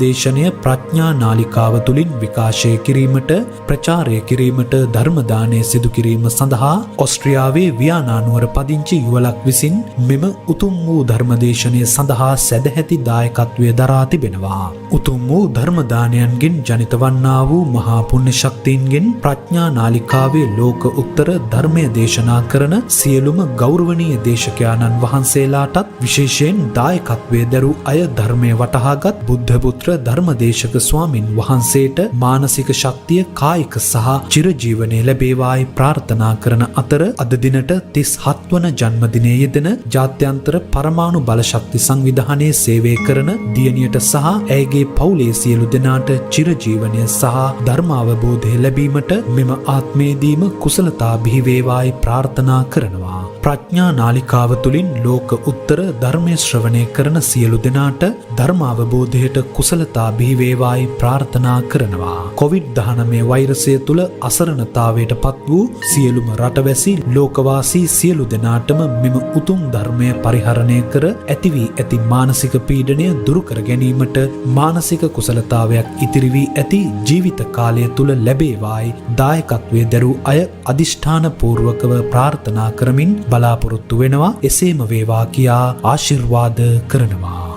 ධර්මදේශනය ප්‍රඥා නාලිකාව තුලින් විකාශය කිරීමට ප්‍රචාරය කිරීමට ධර්ම දානය සිදු කිරීම සඳහා ඔස්ට්‍රියාවේ වියනා නුවර පදිංචි යුවලක් විසින් මෙම උතුම් වූ ධර්මදේශනය සඳහා සැදැහැති දායකත්වය දරා තිබෙනවා. උතුම් වූ ධර්ම දානයන්ගෙන් ජනිත වන්නා වූ මහා පුණ්‍ය ශක්තියින්ගෙන් ප්‍රඥා නාලිකාවේ ලෝක උත්තර ධර්මය දේශනා කරන සියලුම ගෞරවනීය දේශකයාණන් වහන්සේලාටත් විශේෂයෙන් දායකත්වයේ දරූ අය ධර්මය වටහාගත් බුද්ධ පුත්‍ර ධර්මදේශක ස්වාමින් වහන්සේට මානසික ශක්තිය කායික සහ චිරජීවනය ලැබේවායි ප්‍රාර්ථනා කරන අතර අද දිනට 37 වන ජන්මදිනයේ යෙදෙන ජාත්‍යන්තර පරමාණු බලශක්ති සංවිධානයේ සේවය කරන දියණියට සහ ඇයගේ පවුලේ සියලු දෙනාට චිරජීවනය සහ ධර්මාවබෝධය ලැබීමට මෙම ආත්මයේදීම කුසලතා බිහි වේවායි ප්‍රාර්ථනා කරනවා. ප්‍රඥා නාලිකාව තුලින් ලෝක උත්තර ධර්මයේ ශ්‍රවණය කරන සියලු දෙනාට ධර්මාවබෝධයට කුසලතා බිහි වේවායි ප්‍රාර්ථනා කරනවා. COVID-19 වෛරසය තුල අසරණතාවයට පත් වූ සියලුම රටවැසි ලෝකවාසී සියලු දෙනාටම මෙම උතුම් ධර්මය පරිහරණය කර ඇති වී ඇති මානසික පීඩනය දුරු කර ගැනීමට මානසික කුසලතාවයක් ඉතිරි වී ඇති ජීවිත කාලය තුල ලැබේවායි දායකත්වයේ දරූ අය අදිෂ්ඨාන පූර්වකව ප්‍රාර්ථනා කරමින් බලාපොරොත්තු වෙනවා. එසේම වේවා කියා ආශිර්වාද කරනවා.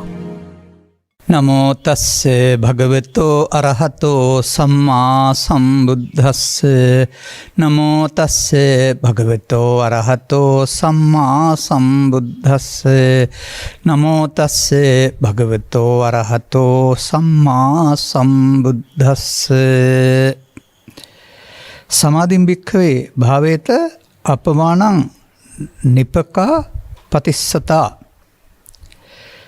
නමෝ තස්සේ භගවතෝ අරහතෝ සම්මා සම්බුද්දස්සේ නමෝ තස්සේ භගවතෝ අරහතෝ සම්මා සම්බුද්දස්සේ නමෝ තස්සේ භගවතෝ අරහතෝ සම්මා සම්බුද්දස්සේ සමාධින් භික්ඛවේ භාවේත අපමානං නිපකා පතිස්සතා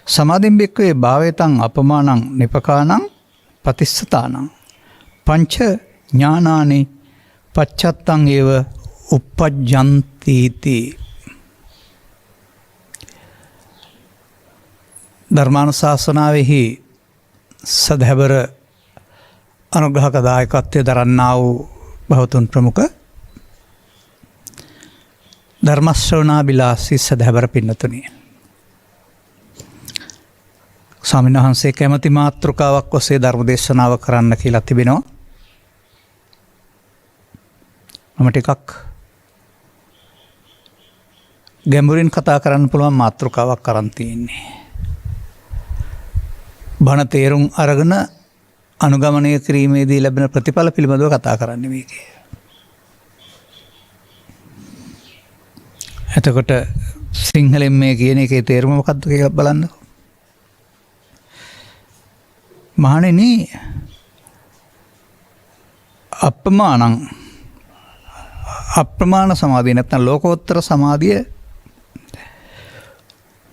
සමාධින් භික්ඛවේ භාවේතං අපමානං නිපකානං පතිස්සතානං පංච ඥානානි පච්චත්තං ඒව uppajjantīti ධර්මානුශාසනාවෙහි සදහැවර අනුග්‍රහක දායකත්වය දරන්නා වූ බහුතුන් ප්‍රමුඛ ධර්මශ්‍රවණාබිලාසී සදහැවර පින්නතුනි, ස්වාමීන් වහන්සේ කැමති මාතෘකාවක් ඔස්සේ ධර්ම දේශනාව කරන්න කියලා තිබෙනවා. මම ටිකක් ගැඹුරින් කතා කරන්න පුළුවන් මාතෘකාවක් කරන් තියෙන්නේ. බණ තේරුම් අරගෙන අනුගමනය කිරීමේදී ලැබෙන ප්‍රතිඵල පිළිබඳව කතා කරන්නේ මේකේ. එතකොට සිංහලෙන් මේ කියන එකේ තේරුම මොකක්ද කියලා බලන්නකො. මහණෙනි, අප්‍රමාණ සමාධිය නැත්නම් ලෝකෝත්තර සමාධිය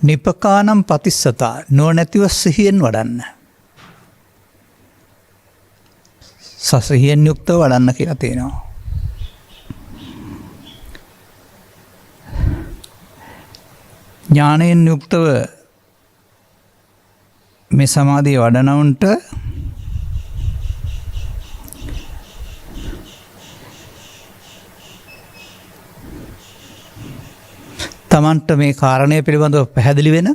නිපකානම් පතිස්සතා නොනැතිව සිහියෙන් වඩන්න. සසිහියෙන් යුක්තව වඩන්න කියලා තියෙනවා. ඥානයෙන් යුක්තව මේ සමාධිය වඩනවුන්ට තමන්ට මේ කාරණය පිළිබඳව පැහැදිලි වෙන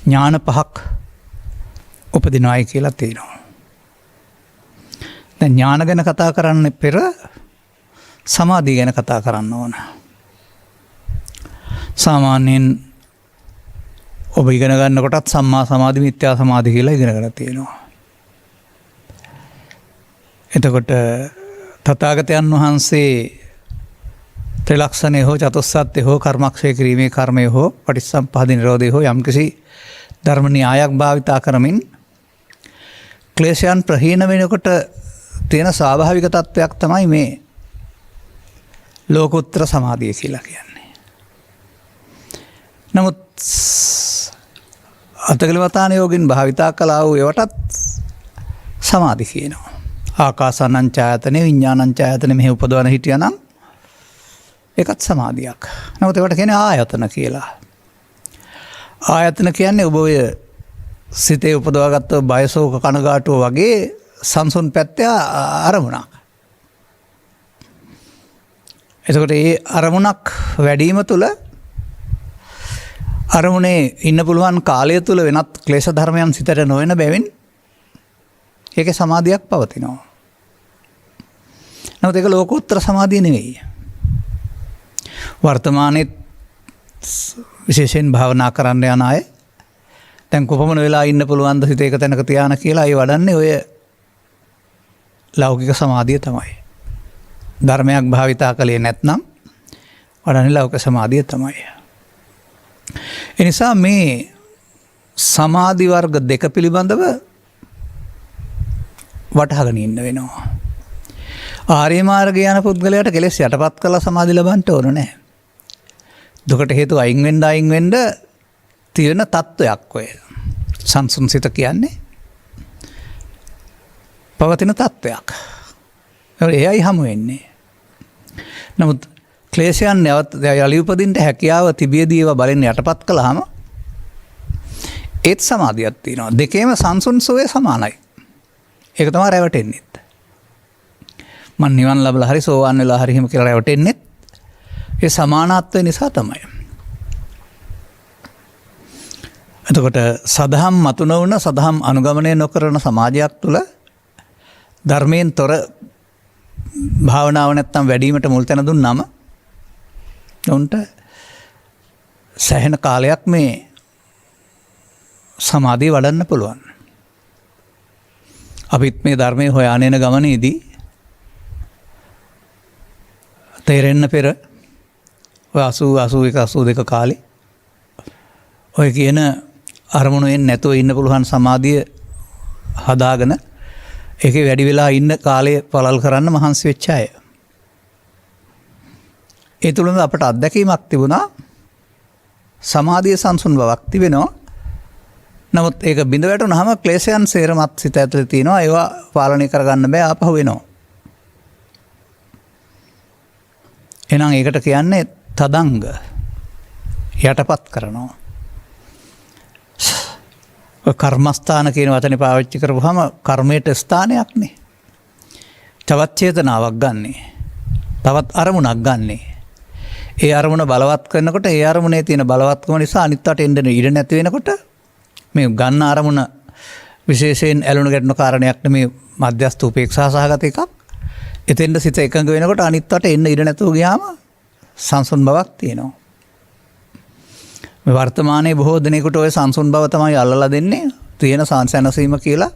ඥාන පහක් උපදිනවායි කියලා තියෙනවා. දැන් ඥාන ගැන කතා කරන්න පෙර සමාධිය ගැන කතා කරන්න ඕන. සාමාන්‍යයෙන් ඔබ ඉගෙන ගන්න කොටත් සම්මා සමාධි මිත්‍යා සමාධි කියලා ඉගෙනගෙන තියෙනවා. එතකොට තථාගතයන් වහන්සේ ත්‍රිලක්ෂණය හෝ චතුස්සත්ත්‍ය හෝ කර්මක්ෂය කිරීමේ කර්මය හෝ පටිච්චසමුප්පාද නිරෝධය හෝ යම්කිසි ධර්ම න්‍යායක් භාවිතා කරමින් ක්ලේශයන් ප්‍රහීන වෙනකොට තියෙන ස්වාභාවික තත්වයක් තමයි මේ ලෝකෝත්තර සමාධිය කියලා කියන්නේ. නමුත් අතකලවතාන යෝගින් භාවිතා කළා වූ ඒවටත් සමාධි කියනවා. ආකාසානං ඡායතනෙ විඥානං ඡායතනෙ මෙහි උපදවන හිටියානම් ඒකත් සමාධියක්. නමුත් ඒවට කියන්නේ ආයතන කියලා. ආයතන කියන්නේ ඔබ ඔය සිතේ උපදවාගත්ත බයසෝක කනගාටුව වගේ සංසුන් පැත්තේ අරමුණක්. එතකොට ඒ අරමුණක් වැඩිම තුළ අරමුණේ ඉන්න පුළුවන් කාලය තුළ වෙනත් ක්ලේශ ධර්මයන් සිතට නොවන බැවින් ඒක සමාධියක් පවතිනවා. නමුත් ඒක ලෝකෝත්තර සමාධිය නෙවෙයි. වර්තමානයේ විශේෂයෙන් භාවනා කරන්න යන අය දැන් කොපමණ වෙලා ඉන්න පුළුවන්ද හිත එක තැනක තියාන කියලා ඒ වඩන්නේ ඔය ලෞකික සමාධිය තමයි. ධර්මයක් භාවිතා කළේ නැත්නම් වඩන්නේ ලෞකික සමාධිය තමයි. එනිසා මේ සමාධි වර්ග දෙක පිළිබඳව වටහාගෙන ඉන්න වෙනවා. ආර්ය මාර්ගය යන පුද්ගලයාට කෙලෙස් යටපත් කරලා සමාධි ලබන්න ඕන නැහැ. දුකට හේතු අයින් වෙන්න තියෙන තත්වයක් ඔය. සංසුන් සිත කියන්නේ පවතින තත්වයක්. එයයි හමු වෙන්නේ. නමුත් ක්ලේශයන් නැවත යලි උපදින්න හැකියාව තිබියදී ඒවා බලෙන් යටපත් කළාම ඒත් සමාධියක් තියෙනවා. දෙකේම සංසුන් සෝය සමානයි. ඒක තමයි රැවටෙන්නේ. මන් නිවන් ලැබලා හරි සෝවාන් වෙලා හරි හිම කියලා රැවටෙන්නේ ඒ සමානත්වය නිසා තමයි. එතකොට සදහම් මතු නොවන සදහම් අනුගමනය නොකරන සමාජයක් තුළ ධර්මයෙන් තොර භාවනාව නැත්තම් වැඩීමට මුල් තැන දුන්නාම උන්ට සෑහෙන කාලයක් මේ සමාධිය වඩන්න පුළුවන්. අපිත් මේ ධර්මයේ හොයාගෙන යන ගමනේදී තේරෙන්න පෙර ඔය 81 82 කාලේ ඔය කියන අරමුණෙන් නැතුව ඉන්න පුළුවන් සමාධිය හදාගෙන ඒකේ වැඩි වෙලා ඉන්න කාලය පළල් කරන්න මහන්සි වෙච්ච අය. ඒ තුළම අපට අත්දැකීමක් තිබුණා සමාධිය සංසුන් බවක් තිබෙනවා. නමුත් ඒක බිඳ වැටුනහම ක්ලේශයන් සේරමත් සිත ඇතුලේ තියෙනවා. ඒවා පාලනය කරගන්න බෑ ආපහු වෙනවා. එහෙනම් ඒකට කියන්නේ තදංග යටපත් කරනවා. කර්මස්ථාන කියන වචනේ පාවිච්චි කරපුවාම කර්මයට ස්ථානයක් නේ. තවත් චේතනාවක් ගන්නෙ. තවත් අරමුණක් ගන්නෙ. ඒ අරමුණ බලවත් කරනකොට ඒ අරමුණේ තියෙන බලවත්කම නිසා අනිත් අට එන්න ඉඩ නැති වෙනකොට මේ ගන්න අරමුණ විශේෂයෙන් ඇලුණු ගැටුණු කාරණයක් නෙමේ මධ්‍යස්ථ උපේක්ෂා සහගත එකක්. එතෙන්ද සිත එකඟ වෙනකොට අනිත් අට එන්න ඉඩ නැතුව ගියාම සංසුන් බවක් තියෙනවා. මේ වර්තමානයේ බොහෝ දිනෙකට ඔය සංසුන් බව තමයි අල්ලලා දෙන්නේ. තියෙන සැනසීම කියලා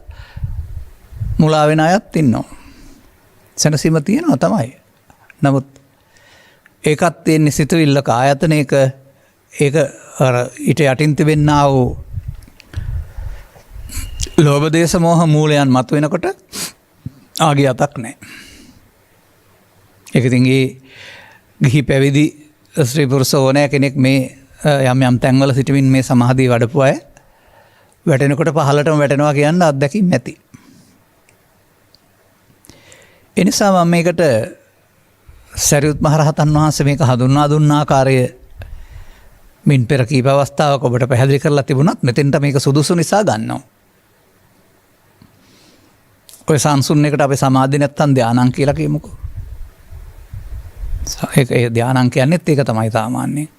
මුලා වෙන අයත් ඉන්නවා. සැනසීම තියෙනවා තමයි. නමුත් ඒකත් තියෙන්නේ සිතුවිල්ලක ආයතනයක ඒක අර ඊට යටින් තිබෙන්නා වූ ලෝභ දේශ මොහ මූලයන් මතුවෙනකොට ආගිය අතක් නැහැ. ඒක ඉතින් ගිහි පැවිදි ස්ත්‍රී පුරුෂ ඕනෑ කෙනෙක් මේ යම් යම් තැන්වල සිටමින් මේ සමාධිය වඩපු අය වැටෙනකොට පහළටම වැටෙනවා කියන්න අත්දැකීම් ඇති. ඒ නිසා මම මේකට සරියුත් මහරහතන් වහන්සේ මේක හඳුන්වා දුන්න ආකාරය මින් පෙර කීප අවස්ථාවක ඔබට පැහැදිලි කරලා තිබුණත් මෙතෙන්ට මේක සුදුසු නිසා ගන්නවා. ඔය සංසුන් එකට අපි සමාධිය නැත්තම් ධානං කියලා කියමුකෝ. ඒ ධානං කියන්නේත් ඒක තමයි සාමාන්‍යයෙන්.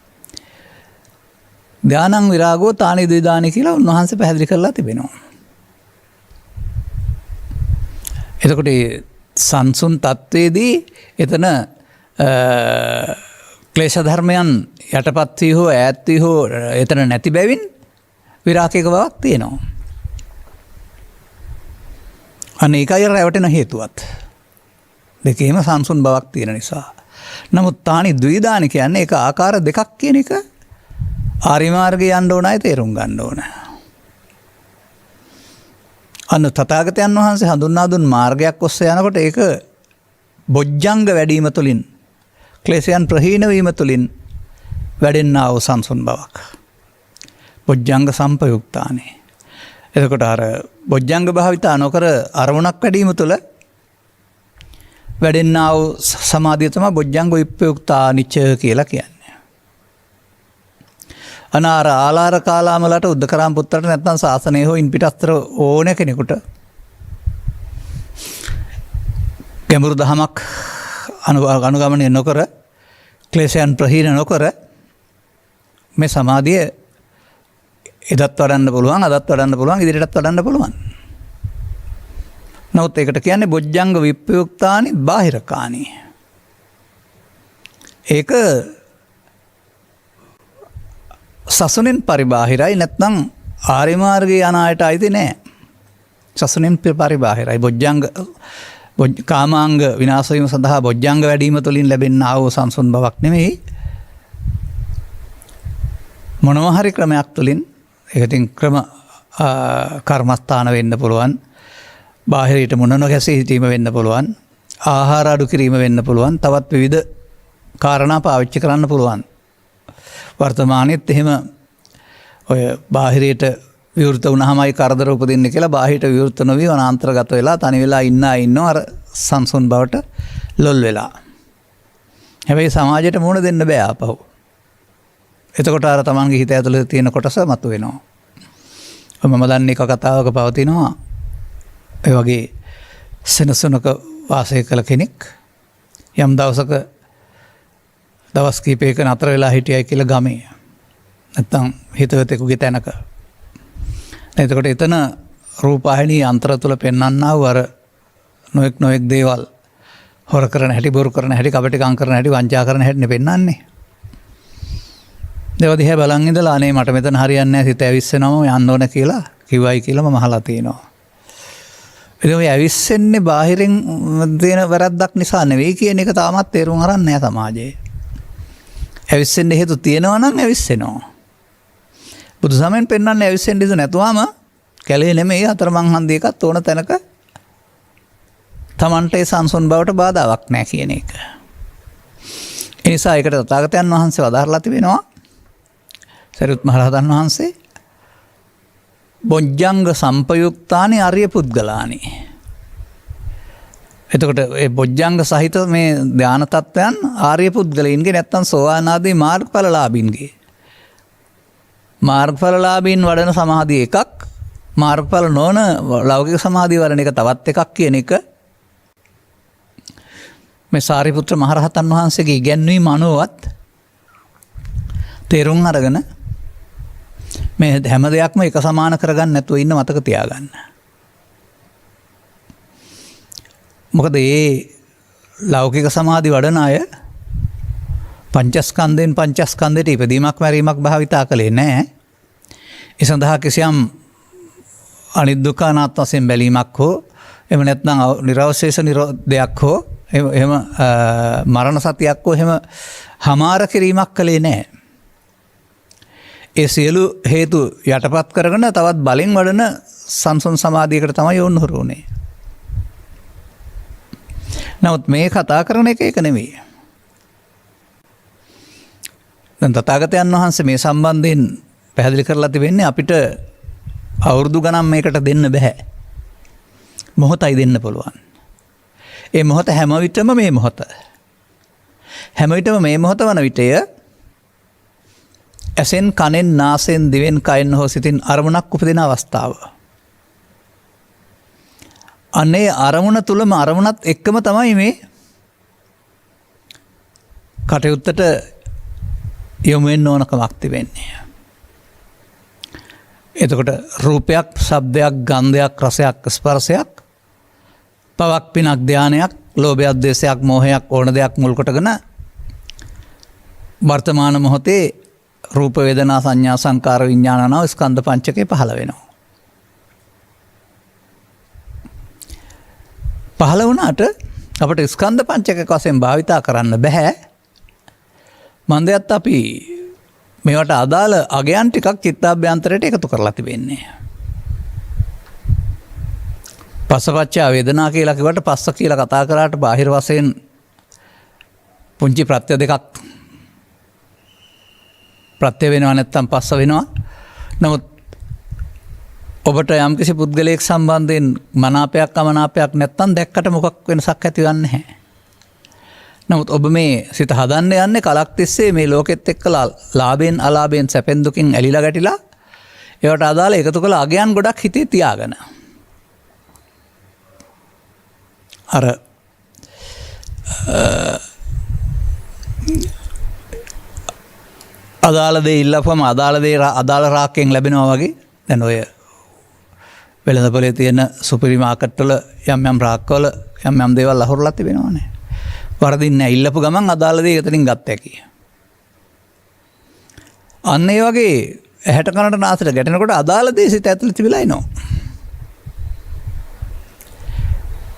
ධානං විරාගෝ තානි ද්විදානි කියලා උන්වහන්සේ පැහැදිලි කරලා තිබෙනවා. එතකොට සංසුන් තත්වයේදී එතන ක්ලේශ ධර්මයන් යටපත් වී හෝ ඈත් වී හෝ එතන නැති බැවින් විරාගයක බවක් තියෙනවා. අනේකයි රැවටෙන හේතුවත්. දෙකේම සංසුන් බවක් තියෙන නිසා. නමුත් තානි ද්විදානි කියන්නේ ඒක ආකාර දෙකක් කියන එක ආර්ය මාර්ගයේ යන්න ඕන අය තේරුම් ගන්න ඕන. අන්න තථාගතයන් වහන්සේ හඳුන්වා දුන් මාර්ගයක් ඔස්සේ යනකොට ඒක බොජ්ජංග වැඩිම තුලින් ක්ලේශයන් ප්‍රහීන වීම තුලින් වැඩෙන්නා වූ සංසුන් බවක්. බොජ්ජංග සම්පයුක්තානේ. එතකොට අර බොජ්ජංග භාවිතා නොකර අරමුණක් වැඩිම තුල වැඩෙන්නා වූ සමාධිය තමයි බොජ්ජංග විප්‍රයුක්තානිච්ච කියලා කියන්නේ. අනාර ආලාර කාලාමලට උද්දකරාම පුත්‍රට නැත්නම් ශාසනය හෝ ඉන් පිටස්තර ඕන කෙනෙකුට ගැඹුරු දහමක් අනුගමනය නොකර ක්ලේශයන් ප්‍රහීන නොකර මේ සමාධිය එදත් වඩන්න පුළුවන්, අදත් වඩන්න පුළුවන්, ඉදිරියටත් වඩන්න පුළුවන්. නමුත් ඒකට කියන්නේ බොජ්ජංග විප්‍රයුක්තානි බාහිරකානි. ඒක සසුනෙන් පරිබාහිරයි, නැත්නම් ආර්ය මාර්ගයේ යන අයට අයිති නෑ. සසුනෙන් පරිබාහිරයි. බොජ්ජංග කාමාංග විනාශ වීම සඳහා බොජ්ජංග වැඩිම තුලින් ලැබෙනා වූ සංසුන් බවක් නෙමෙයි. මොනවා හරි ක්‍රමයක් තුලින් ඒකටින් කර්මස්ථාන වෙන්න පුළුවන්. බාහිරයට මොන නොගැසී සිටීම වෙන්න පුළුවන්. ආහාර අඩු කිරීම වෙන්න පුළුවන්. තවත් විවිධ කාරණා පාවිච්චි කරන්න පුළුවන්. වර්තමානයේත් එහෙම ඔය බාහිරයට විවෘත වුණාමයි කරදර උපදින්නේ කියලා බාහිරට විවෘත නොවි වනාන්තරගත වෙලා තනි වෙලා ඉන්නවා අර සංසුන් බවට ලොල් වෙලා. හැබැයි සමාජයට මුහුණ දෙන්න බෑ ආපහු. එතකොට අර තමන්ගේ හිත ඇතුළේ තියෙන කොටස මතුවෙනවා. මම දන්නේ එක කතාවක පවතිනවා. ඒ වගේ සෙනසුනක වාසය කළ කෙනෙක් යම් දවසක දවස් කීපයක නතර වෙලා හිටියයි කියලා ගමේ. නැත්තම් හිතවතෙකුගේ තැනක. එතකොට එතන රූපවාහිනී අන්තර තුල පෙන්වන්නා වූ අර නොඑක් දේවල් හොර කරන හැටි, බොරු කරන හැටි, කපටිකම් කරන හැටි, වංචා කරන හැටි නේ පෙන්වන්නේ. ඒව දිහා බලන් ඉඳලා අනේ මට මෙතන හරියන්නේ නැහැ, සිත ඇවිස්සෙනවම යන්න ඕන කියලා කිව්වයි කියලා මම අහලා තියෙනවා. ඒ ඔය ඇවිස්සෙන්නේ බාහිරින් තියෙන වැරද්දක් නිසා නෙවෙයි කියන එක තාමත් තේරුම් අරන් නැහැ සමාජයේ. ඇවිස්සෙන්න හේතු තියෙනවා නම් ඇවිස්සෙනවා. බුදු සමයෙන් පෙන්වන්නේ ඇවිස්සෙන්න ඉඳ නැතුවම කැලේ නෙමෙයි අතරමං හන්දි එකත් ඕන තැනක තමන්ට ඒ සංසුන් බවට බාධාවක් නැහැ කියන එක. ඒ නිසා ඒකට තථාගතයන් වහන්සේ වදාරලා තිබෙනවා. සරියුත් මහ රහතන් වහන්සේ බොජ්ජංග සම්පයුක්තානි ආර්ය පුද්ගලානි. එතකොට ඒ බොජ්ජංග සහිත මේ ධාන තත්වයන් ආර්ය පුද්ගලයින්ගේ නැත්තම් සෝවාන් ආදී මාර්ගඵලලාභින්ගේ. මාර්ගඵලලාභීන් වඩන සමාධිය එකක්, මාර්ගඵල නොවන ලෞකික සමාධිය වඩන එක තවත් එකක් කියන එක මේ සාරිපුත්‍ර මහ රහතන් වහන්සේගේ ඉගැන්වීම අනුවත් තේරුම් අරගෙන මේ හැම දෙයක්ම එක සමාන කරගන්න නැතුව ඉන්න මතක තියාගන්න. මොකද මේ ලෞකික සමාධි වඩන අය පංචස්කන්ධයෙන් පංචස්කන්ධයට ඉපදීමක් මැරීමක් භාවිතා කළේ නැහැ. ඒ සඳහා කිසියම් අනිදුක්ඛ අනාත්ම වශයෙන් බැලීමක් හෝ එහෙම නැත්නම් නිර්වශේෂ නිරෝධයක් හෝ එහෙම මරණ සතියක් හෝ එහෙම හමාර කිරීමක් කළේ නැහැ. ඒ සියලු හේතු යටපත් කරගෙන තවත් බලෙන් වඩන සංසුන් සමාධියකට තමයි යොමු වුනේ. නමුත් මේ කතා කරන එක නෙමෙයි. දැන් තථාගතයන් වහන්සේ මේ සම්බන්ධයෙන් පැහැදිලි කරලා තිබෙන්නේ අපිට අවුරුදු ගණන් මේකට දෙන්න බෑ. මොහොතයි දෙන්න පුළුවන්. ඒ මොහොත හැම විටම මේ මොහොත. හැම විටම මේ මොහොත වන විටය ඇසෙන්, කනෙන්, නාසයෙන්, දිවෙන්, කයෙන් හෝ සිතින් අරමුණක් උපදින අවස්ථාව. අනේ අරමුණ තුලම අරමුණත් එක්කම තමයි මේ කටයුත්තට යොමු වෙන්න ඕනකමක් තිබෙන්නේ. එතකොට රූපයක්, ශබ්දයක්, ගන්ධයක්, රසයක්, ස්පර්ශයක්, පවක්, පිනක්, ධානයක්, ලෝභයක්, ද්වේෂයක්, මෝහයක් ඕන දෙයක් මුල් කොටගෙන වර්තමාන මොහොතේ රූප, වේදනා, සංඥා, සංකාර, විඥාන යන ස්කන්ධ පංචකය පහළ වෙනවා. පහළ වුණාට අපිට ස්කන්ධ පංචකයක් වශයෙන් භාවිතා කරන්න බෑ. මන්දයත් අපි මේවට අදාළ අගයන් ටිකක් චිත්තාභ්‍යන්තරයට එකතු කරලා තිබෙන්නේ. පස්සපච්චා වේදනා කියලා කිව්වට පස්ස කියලා කතා කරාට බාහිර වශයෙන් පුංචි ප්‍රත්‍ය දෙකක් ප්‍රත්‍ය වෙනවා නැත්නම් පස්ස වෙනවා. නමුත් ඔබට යම්කිසි පුද්ගලයෙක් සම්බන්ධයෙන් මනාපයක් අමනාපයක් නැත්නම් දැක්කට මොකක් වෙනසක් ඇතිවන්නේ නැහැ. නමුත් ඔබ මේ සිත හදන්න යන්නේ කලක් තිස්සේ මේ ලෝකෙත් එක්කලා ලාභයෙන් අලාභයෙන් සැපෙන් දුකින් ඇලිලා ගැටිලා ඒවට අදාළ එකතු කළ අගයන් ගොඩක් හිතේ තියාගෙන. අදාළ දේ ඉල්ලපුවම අදාළ දේ අදාළ රාක්කයෙන් ලැබෙනවා වගේ දැන් ඔය වෙළඳපොලේ තියෙන සුපරි මාකට් වල යම් රාක්කවල යම් දේවල් අහුරලා තිබෙනවානේ. වරදින්නේ නැහැ. ඉල්ලපු ගමන් අදාළ දේ එතනින් ගත්ත හැකි. අන්න ඒ වගේ ඇහැට කනට නාසයට ගැටෙනකොට අදාළ දේ සිත ඇතුළේ තිබිලා එනවා.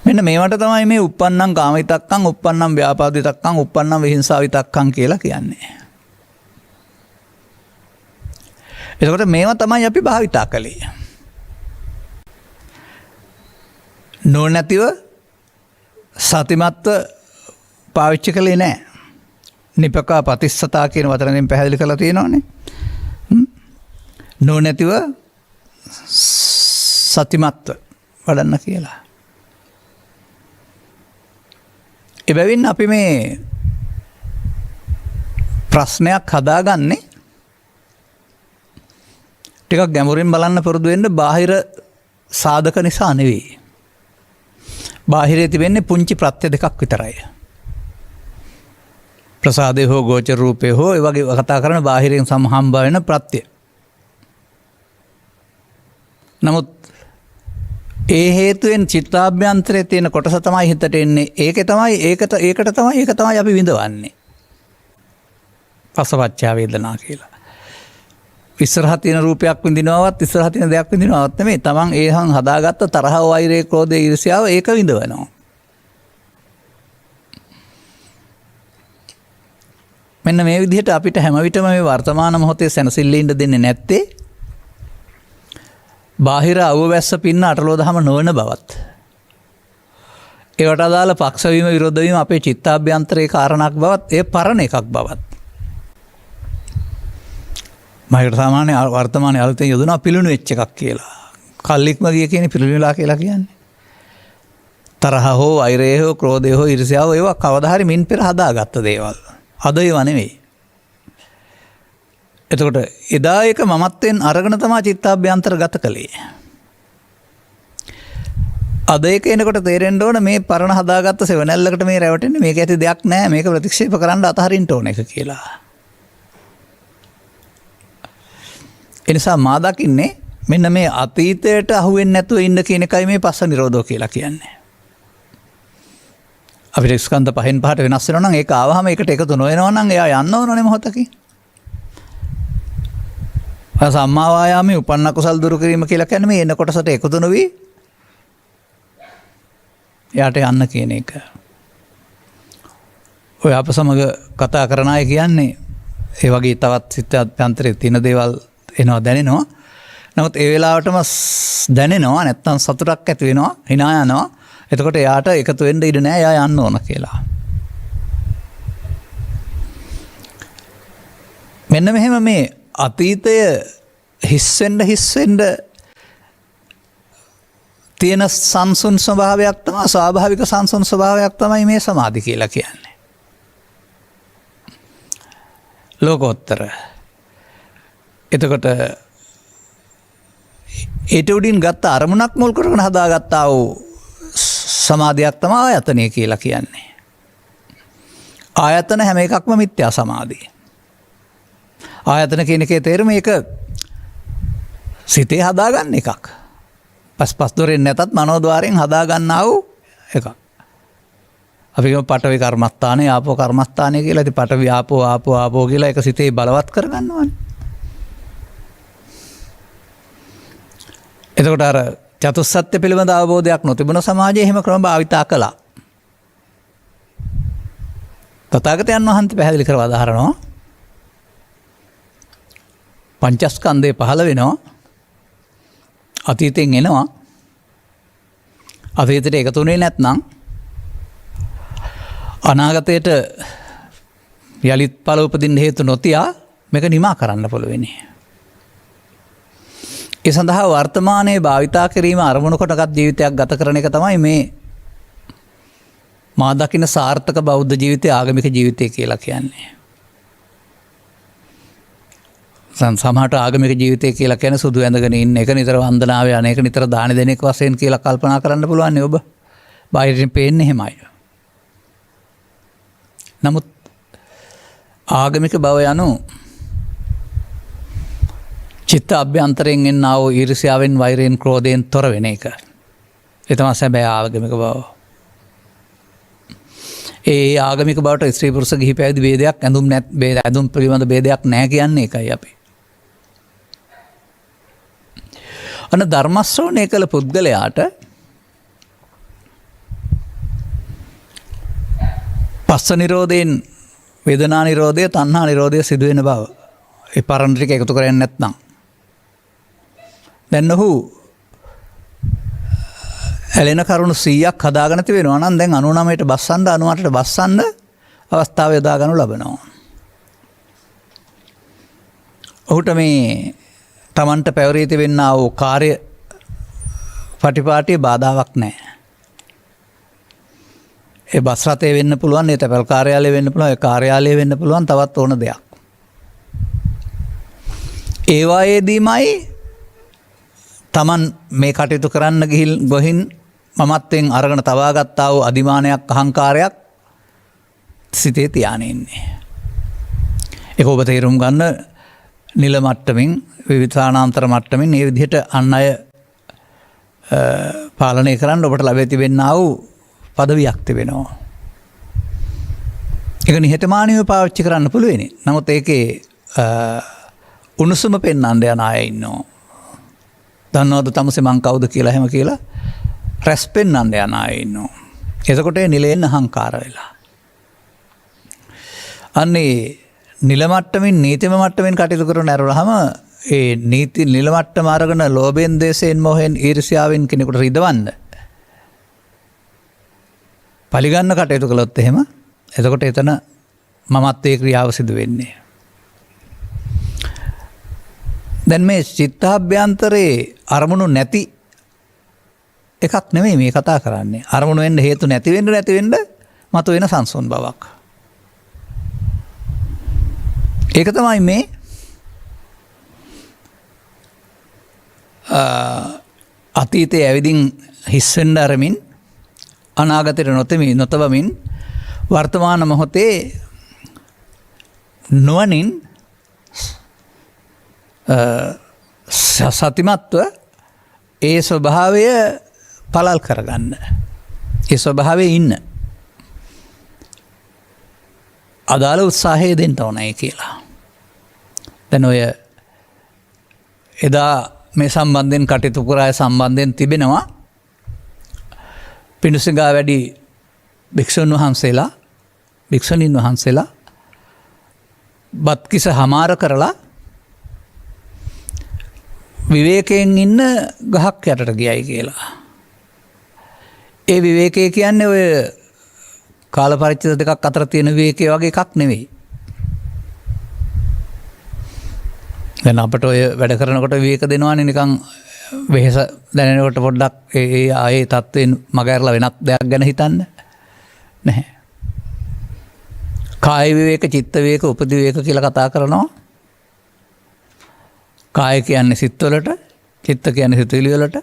මෙන්න මේවට තමයි මේ uppannam කාමිතක්කං uppannam ව්‍යාපාදිතක්කං uppannam විහිංසාවිතක්කං කියලා කියන්නේ. එතකොට මේවා තමයි අපි භාවිතා කළේ. නොනැතිව සතිමත්ව පාවිච්චි කළේ නැහැ. නිපකා පතිස්සතා කියන වචනෙන් පැහැදිලි කරලා තියෙනවානේ. නොනැතිව සතිමත්ව වඩන්න කියලා. එබැවින් අපි මේ ප්‍රශ්නයක් හදාගන්නේ ටිකක් ගැඹුරින් බලන්න පුරුදු වෙන්න බාහිර සාධක නිසා නෙවෙයි. බාහිරේ තිබෙන්නේ පුංචි ප්‍රත්‍ය දෙකක් විතරයි. ප්‍රසාදේ හෝ ගෝචර රූපේ හෝ ඒ වගේ කතා කරන බාහිරින් සම්හම්බ වෙන ප්‍රත්‍ය. නමුත් ඒ හේතුවෙන් චිත්තාභ්‍යන්තරයේ තියෙන කොටස තමයි හිතට එන්නේ. ඒක තමයි අපි විඳවන්නේ. පසවච්චා වේදනා කියලා. ඉස්සරහ තියෙන රූපයක් විඳිනවවත් ඉස්සරහ තියෙන දෙයක් විඳිනවවත් නෙමෙයි. තමන් ඒහන් හදාගත්ත තරහ, වෛරය, ක්‍රෝධය, ඊර්ෂ්‍යාව ඒක විඳවනවා. මෙන්න මේ විදිහට අපිට හැම විටම මේ වර්තමාන මොහොතේ සැනසෙල්ල ඉන්න දෙන්නේ නැත්තේ බාහිර අවවැස්ස පින්න අටලෝ දහම නොවන බවත්. ඒවට අදාළ පක්ෂවීම විරෝධ වීම අපේ චිත්තාභ්‍යන්තරයේ කාරණාවක් බවත් ඒ පරණ එකක් බවත්. මයිකට සාමාන්‍ය වර්තමානයේ අලුතෙන් යොදනවා පිළුණු වෙච්ච එකක් කියලා. කල්ලික්ම ගිය කියන්නේ පිළුණුලා කියලා කියන්නේ. තරහ හෝ වෛරය හෝ ක්‍රෝධය හෝ ඊර්ෂ්‍යාව ඒවා කවදා හරි මින් පෙර හදාගත්ත දේවල්. අද ඒවා නෙවෙයි. එතකොට එදා ඒක මමත්වෙන් අරගෙන තමයි චිත්තාභ්‍යන්තර ගත කළේ. අද ඒක එනකොට තේරෙන්න ඕන මේ පරණ හදාගත්ත සෙවණැල්ලකට මේ රැවටෙන්නේ මේක ඇති දෙයක් නෑ මේක ප්‍රතික්ෂේප කරන්න අතහරින්න ඕන එක කියලා. ඒ නිසා මා දකින්නේ මෙන්න මේ අතීතයට අහු වෙන්නේ නැතුව ඉන්න කියන එකයි මේ පස්ස නිරෝධෝ කියලා කියන්නේ. අපිට ස්කන්ධ පහෙන් පහට වෙනස් වෙනවා නම් ඒක ආවහම ඒකට එකතු නොවෙනවා නම් එයා යන්න ඕනනේ මොහොතකින්. සම්මා වායාමයේ උපන්න කුසල් දුරු කිරීම කියලා කියන්නේ මේ එන කොටසට එකතු නොවි එයාට යන්න කියන එක. ඔය අප සමග කතා කරන අය කියන්නේ ඒ වගේ තවත් සිත අභ්‍යන්තරයේ තියෙන දේවල් එනවා දැනෙනවා. නමුත් ඒ වෙලාවටම දැනෙනවා නැත්තම් සතුටක් ඇති වෙනවා hina යනවා. එතකොට එයාට එකතු වෙන්න ඉඩ නැහැ එයා යන්න ඕන කියලා. මෙන්න මෙහෙම මේ අතීතය හිස් වෙන්න තියෙන සංසුන් ස්වභාවයක් තමයි ස්වාභාවික සංසුන් ස්වභාවයක් තමයි මේ සමාධි කියලා කියන්නේ. ලෝකෝත්තර. එතකොට ඊට උඩින් ගත්ත අරමුණක් මුල් කරගෙන හදාගත්තා වූ සමාධියක් තමයි ආයතනය කියලා කියන්නේ. ආයතන හැම එකක්ම මිත්‍යා සමාධිය. ආයතන කියන එකේ තේරුම ඒක සිතේ හදාගන්න එකක්. පස් දොරෙන් නැතත් මනෝද්වාරයෙන් හදාගන්නා වූ එකක්. අපි කියමු පඨවි කර්මස්ථානේ ආපෝ කර්මස්ථානේ කියලා. ඉතින් පඨවි ආපෝ කියලා ඒක සිතේ බලවත් කරගන්නවානේ. එතකොට අර චතුස්සත්‍ය පිළිබඳ අවබෝධයක් නොතිබුණ සමාජයේ එහෙම ක්‍රම භාවිතා කළා. තථාගතයන් වහන්සේ පැහැදිලි කරව අදහරනවා පංචස්කන්ධය පහළ වෙනවා අතීතයෙන් එනවා අතීතයට එකතුනේ නැත්නම් අනාගතයට යලිත් පළ උපදින්න හේතු නොතියා මේක නිමා කරන්න පුළුවනි. ඒ සඳහා වර්තමානයේ භාවිතා කිරීම අරමුණු කොටගත් ජීවිතයක් ගත කරන එක තමයි මේ මා දකින සාර්ථක බෞද්ධ ජීවිතය ආගමික ජීවිතය කියලා කියන්නේ. සමහරට ආගමික ජීවිතය කියලා කියන්නේ සුදු ඇඳගෙන ඉන්න එක, නිතර වන්දනාව යන එක, නිතර දාන දෙන එක වශයෙන් කියලා කල්පනා කරන්න පුළුවන් නේ ඔබ. බාහිරින් පේන්නේ එහෙමයි. නමුත් ආගමික බව යනු චිත්ත අභ්‍යන්තරයෙන් එන්නා වූ ඊර්ෂ්‍යාවෙන් වෛරයෙන් ක්‍රෝධයෙන් තොර වෙන එක. ඒ තමයි සැබෑ ආගමික බව. ඒ ආගමික බවට ස්ත්‍රී පුරුෂ ගිහි පැවිදි ભેදයක් ඇඳුම් පිළිබඳ ભેදයක් නැහැ කියන්නේ ඒකයි අපි. අන්න ධර්ම ශ්‍රවණය කළ පුද්ගලයාට පස්ස නිරෝධයෙන් වේදනා නිරෝධය තණ්හා නිරෝධය සිදු වෙන බව. ඒ පරණ ටික එකතු කරන්නේ නැත්නම් දැන් ඔහු ඇලෙන කරුණු 100ක් හදාගෙන තිබෙනවා නම් දැන් 99ට බස්සන්න 98ට බස්සන්න අවස්ථාව යොදා ගන්නු ලබනවා. ඔහුට මේ තමන්ට පැවරී තිබෙනා වූ කාර්ය පටිපාටිය බාධාවක් නැහැ. ඒ බස් රථය වෙන්න පුළුවන්, ඒ තැපැල් කාර්යාලය වෙන්න පුළුවන්, ඒ කාර්යාලය වෙන්න පුළුවන්, තවත් ඕන දෙයක්. ඒවායේදීමයි තමන් මේ කටයුතු කරන්න ගොහින් මමත්වෙන් අරගෙන තවාගත්තා වූ අධිමානයක් අහංකාරයක් සිතේ තියාගෙන ඉන්නේ. ඒක ඔබ තේරුම් ගන්න නිල මට්ටමින් විවිධානාන්තර මට්ටමින් මේ විදිහට අන් අය පාලනය කරන්න ඔබට ලැබී තිබෙනා වූ පදවියක් තිබෙනවා. ඒක නිහතමානීව පාවිච්චි කරන්න පුළුවනි. නමුත් ඒකේ උණුසුම පෙන්වන්න යන අය ඉන්නවා. දන්නවද තමුසේ මං කවුද කියලා හැම කියලා රැස් පෙන්වන්න යන අය ඉන්නවා. එතකොට නිලයෙන් අහංකාර වෙලා. අන්නේ නිල මට්ටමින් නීතිම මට්ටමින් කටයුතු කරන ඇරුණාම ඒ නීති නිල මට්ටම අරගෙන ලෝභයෙන් දේශයෙන් මොහෙන් ඊර්ෂ්‍යාවෙන් කෙනෙකුට රිදවන්න පරිගන්න කටයුතු කළොත් එහෙම එතකොට එතන මමත්වයේ ක්‍රියාව සිදු වෙන්නේ. දැන් මේ චිත්තාභ්‍යන්තරේ අරමුණු නැති එකක් නෙමෙයි මේ කතා කරන්නේ. අරමුණු වෙන්න හේතු නැති වෙන්න මතුවෙන සංසුන් බවක්. ඒක තමයි මේ අතීතයේ ඇවිදින් හිස් වෙන්න අරමින් අනාගතයට නොතබමින් වර්තමාන මොහොතේ නුවණින් සතිමත්ව ඒ ස්වභාවය පළල් කරගන්න. ඒ ස්වභාවයේ ඉන්න. අදාළ උත්සාහය දෙන්න ඕනයි කියලා. දැන් ඔය එදා මේ සම්බන්ධයෙන් කටයුතු කරාය සම්බන්ධයෙන් තිබෙනවා පිඬුසිඟා වැඩි භික්ෂුන් වහන්සේලා භික්ෂුණීන් වහන්සේලා බත්කිස හමාර කරලා විවේකයෙන් ඉන්න ගහක් යටට ගියයි කියලා. ඒ විවේකය කියන්නේ ඔය කාල පරිච්ඡේද දෙකක් අතර තියෙන විවේකය වගේ එකක් නෙවෙයි. දැන් අපට ඔය වැඩ කරනකොට විවේක දෙනවානේ නිකන් වෙහෙස දැනෙනකොට පොඩ්ඩක් ඒ ආයේ තත්ත්වෙන් මගහැරලා වෙනත් දෙයක් ගැන හිතන්න නැහැ. කාය විවේක, චිත්ත විවේක, උපදි විවේක කියලා කතා කරනවා. කාය කියන්නේ සිත්වලට, චිත්ත කියන්නේ සිතුවිලි වලට,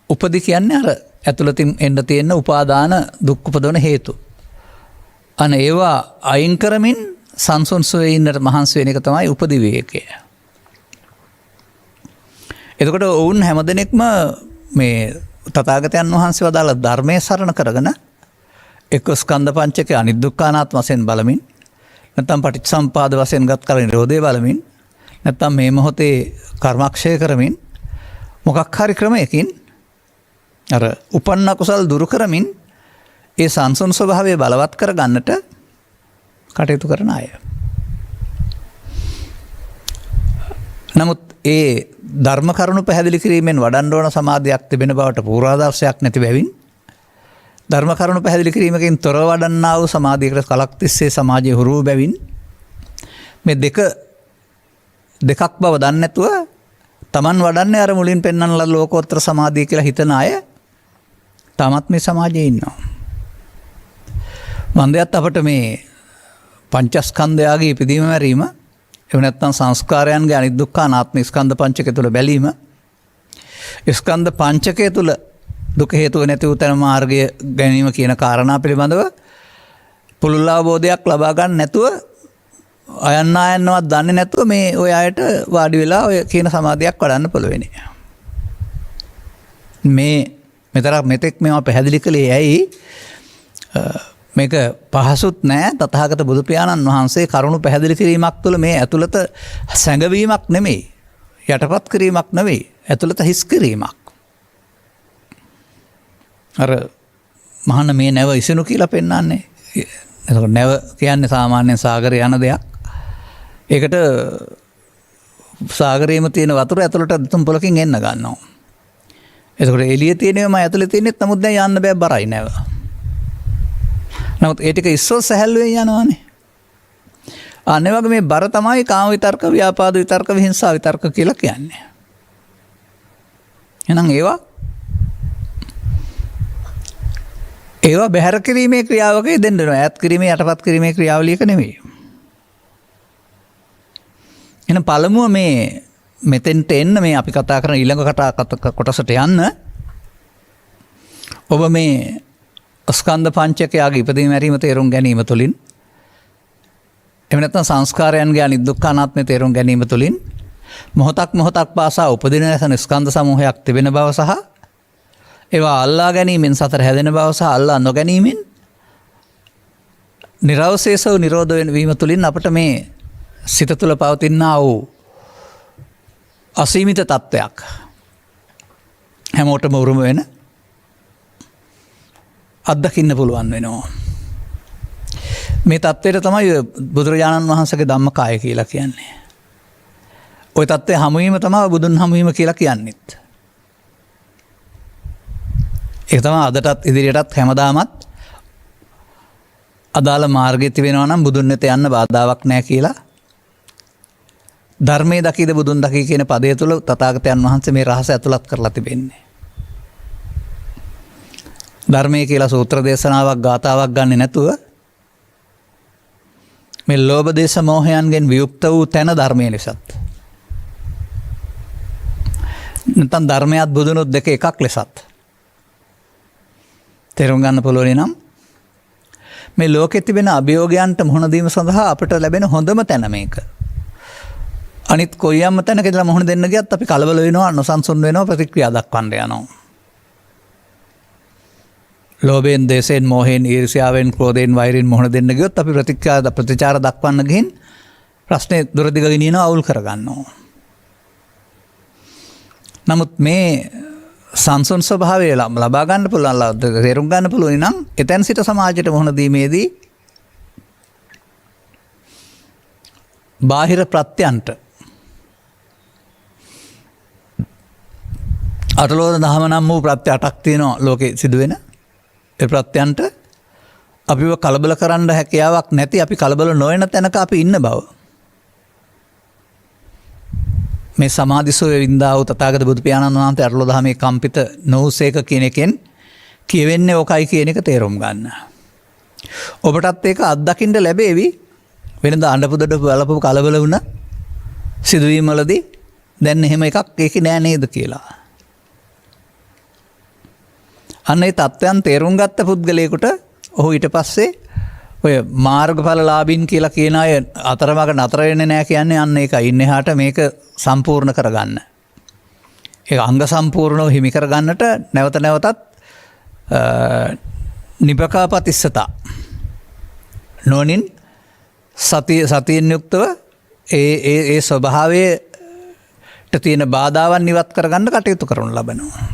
උපදි කියන්නේ අර ඇතුළතින් එන්න තියෙන උපාදාන දුක් උපදවන හේතු. අනේ ඒවා අයින් කරමින් සංසොන්සුවේ ඉන්නට මහන්සි වෙන එක තමයි උපදි විවේකය. එතකොට ඔවුන් හැමදෙනෙක්ම මේ තථාගතයන් වහන්සේ වදාළ ධර්මයේ සරණ කරගෙන එක්ක ස්කන්ධ පංචකය අනිදුක්ඛානාත්ම වශයෙන් බලමින් නැත්නම් පටිච්චසම්පාද වශයෙන් ගත් කල නිරෝධය බලමින් නැත්නම් මේ මොහොතේ කර්මක්ෂය කරමින් මොකක් හරි ක්‍රමයකින් අර උපන්න කුසල් දුරු කරමින් ඒ සංසුන් ස්වභාවය බලවත් කර ගන්නට කටයුතු කරන අය. නමුත් ඒ ධර්ම කරුණු පැහැදිලි කිරීමෙන් වඩන්න ඕන සමාධියක් තිබෙන බවට පූර්වාදර්ශයක් නැති බැවින් ධර්ම කරුණු පැහැදිලි කිරීමකින් තොරව වඩන්නා වූ සමාධියකට කලක් තිස්සේ සමාජයේ හුරු බැවින් මේ දෙකක් බව දන්නේ නැතුව Taman වඩන්නේ අර මුලින් පෙන්වන ලෝකෝත්තර සමාධිය කියලා හිතන අය තාමත් මේ සමාජයේ ඉන්නවා. මන්දයත් අපට මේ පංචස්කන්ධයගේ ඉදීම මැරීම එහෙම නැත්නම් සංස්කාරයන්ගේ අනිදුක්ඛ අනාත්ම ස්කන්ධ පංචකය තුළ බැලීම ස්කන්ධ පංචකය තුළ දුක හේතුව නැති වූ තන මාර්ගය ගැනීම කියන කාරණා පිළිබඳව පුළුල් අවබෝධයක් ලබා ගන්න නැතුව අයන්න අයන්නවත් දන්නේ නැතුව මේ ඔය අයට වාඩි වෙලා ඔය කියන සමාධියක් වඩන්න පුළුවන්. මේ මෙතරක් මෙතෙක් මේවා පැහැදිලි කළේ ඇයි? මේක පහසුත් නෑ. තථාගත බුදු පියාණන් වහන්සේ කරුණු පැහැදිලි කිරීමක් තුළ මේ ඇතුළත සැඟවීමක් නෙමෙයි, යටපත් කිරීමක් නෙවෙයි, ඇතුළත හිස් කිරීමක්. අර මහාන මේ නැව ඉසුණු කියලා පෙන්වන්නේ. එතකොට නැව කියන්නේ සාමාන්‍යයෙන් සාගරේ යන දෙයක්. ඒකට සාගරේම තියෙන වතුර ඇතුළට දෙතුන් පොලකින් එන්න ගන්නවා. එතකොට එළියේ තියෙනේම ඇතුළේ තියෙනෙත් නමුත් දැන් යන්න බෑ, බරයි නැව. නමුත් ඒ ටික ඉස්සෝ සැහැල්ලුවෙන් යනවානේ. අනේ වගේ මේ බර තමයි කාම විතර්ක, ව්‍යාපාද විතර්ක, විහිංසා විතර්ක කියලා කියන්නේ. එහෙනම් ඒවා බැහැර කිරීමේ ක්‍රියාවක යෙදෙන්න වෙනවා. ඈත් කිරීමේ, යටපත් කිරීමේ ක්‍රියාවලියක නෙමෙයි. එහෙනම් පළමුව මේ මෙතෙන්ට එන්න, මේ අපි කතා කරන ඊළඟ කොටසට යන්න ඔබ මේ ස්කන්ධ පංචකයගේ ඉපදීම මැරීම තේරුම් ගැනීම තුළින්, එහෙම නැත්නම් සංස්කාරයන්ගේ අනිත්‍ය අනාත්මය තේරුම් ගැනීම තුළින් මොහොතක් පාසා උපදින ලෙස ස්කන්ධ සමූහයක් තිබෙන බව සහ ඒවා අල්ලා ගැනීමෙන් සතර හැදෙන බව සහ අල්ලා නොගැනීමෙන් නිරවශේෂව නිරෝධ වීම තුළින් අපට මේ සිත තුළ පවතිනා වූ අසීමිත තත්ත්වයක් හැමෝටම උරුම වෙන අත්දකින්න පුළුවන් වෙනවා. මේ තත්ත්වයට තමයි බුදුරජාණන් වහන්සේගේ ධම්මකාය කියලා කියන්නේ. ওই තත්ත්වය හමුවීම තමයි බුදුන් හමුවීම කියලා කියන්නේත්. ඒක තමයි අදටත් ඉදිරියටත් හැමදාමත් අදාළ මාර්ගයේ තිබෙනවා නම් බුදුන් වෙත යන්න බාධාවක් නැහැ කියලා ධර්මයේ දකීද බුදුන් දකී කියන පදය තුළ තථාගතයන් වහන්සේ මේ රහස ඇතුළත් කරලා තිබෙන්නේ. ධර්මයේ කියලා සූත්‍ර දේශනාවක් ගාතාවක් ගන්නෙ නැතුව මේ ලෝභ දේශ මොහයන්ගෙන් වියුක්ත වූ තැන ධර්මයේ ලෙසත්, නැත්නම් ධර්මයත් බුදුනුත් දෙක එකක් ලෙසත් තේරුම් ගන්න පුළුවන් නම් මේ ලෝකෙ තිබෙන අභියෝගයන්ට මුහුණ දීම සඳහා අපිට ලැබෙන හොඳම තැන මේක. අනිත් කොයියම්ම තැනකදලා මුහුණ දෙන්න ගියත් අපි කලබල වෙනවා, නොසන්සුන් වෙනවා, ප්‍රතික්‍රියා දක්වන්න යනවා. ලෝභයෙන්, දේශයෙන්, මෝහයෙන්, ඊර්ෂ්‍යාවෙන්, ක්‍රෝධයෙන්, වෛරයෙන් මුහුණ දෙන්න ගියොත් අපි ප්‍රතිචාර දක්වන්න ගිහින් ප්‍රශ්නේ දුරදිග ගෙනියනවා, අවුල් කරගන්නවා. නමුත් මේ සංසුන් ස්වභාවය ලබා ගන්න පුළුවන්, තේරුම් ගන්න පුළුවන් නම් එතෙන් සිට සමාජයට මුහුණ දීමේදී බාහිර ප්‍රත්‍යයන්ට අටලෝක දහම නම් වූ ප්‍රත්‍ය 8ක් තියෙනවා ලෝකේ සිදුවෙන. ඒ ප්‍රත්‍යයන්ට අපිව කලබල කරන්න හැකියාවක් නැති, අපි කලබල නොවන තැනක අපි ඉන්න බව මේ සමාධිසෝය වින්දා වූ තථාගත බුදු පියාණන් වහන්සේ අටලෝ දහමේ කම්පිත නොවුසේක කියන එකෙන් කියවෙන්නේ ඔකයි කියන එක තේරුම් ගන්න. ඔබටත් ඒක අත්දකින්න ලැබෙවි. වෙනද අඬපුදඩ බලපු කලබල වුණ සිදුවීම් වලදී දැන් එහෙම එකක් ඒකේ නෑ නේද කියලා. අන්න ඒ තත්ත්වයන් තේරුම් ගත්ත පුද්ගලයෙකුට ඔහු ඊට පස්සේ ඔය මාර්ගඵලලාභීන් කියලා කියන අය අතරමඟ නතර වෙන්නේ නැහැ කියන්නේ අන්න ඒකයි. ඉන්නහාට මේක සම්පූර්ණ කරගන්න. ඒක අංග සම්පූර්ණව හිමි කරගන්නට නැවත නැවතත් නිබකාපතිස්සතා නොනින් සතියෙන් යුක්තව ඒ ස්වභාවයට තියෙන බාධාවන් ඉවත් කරගන්න කටයුතු කරනු ලබනවා.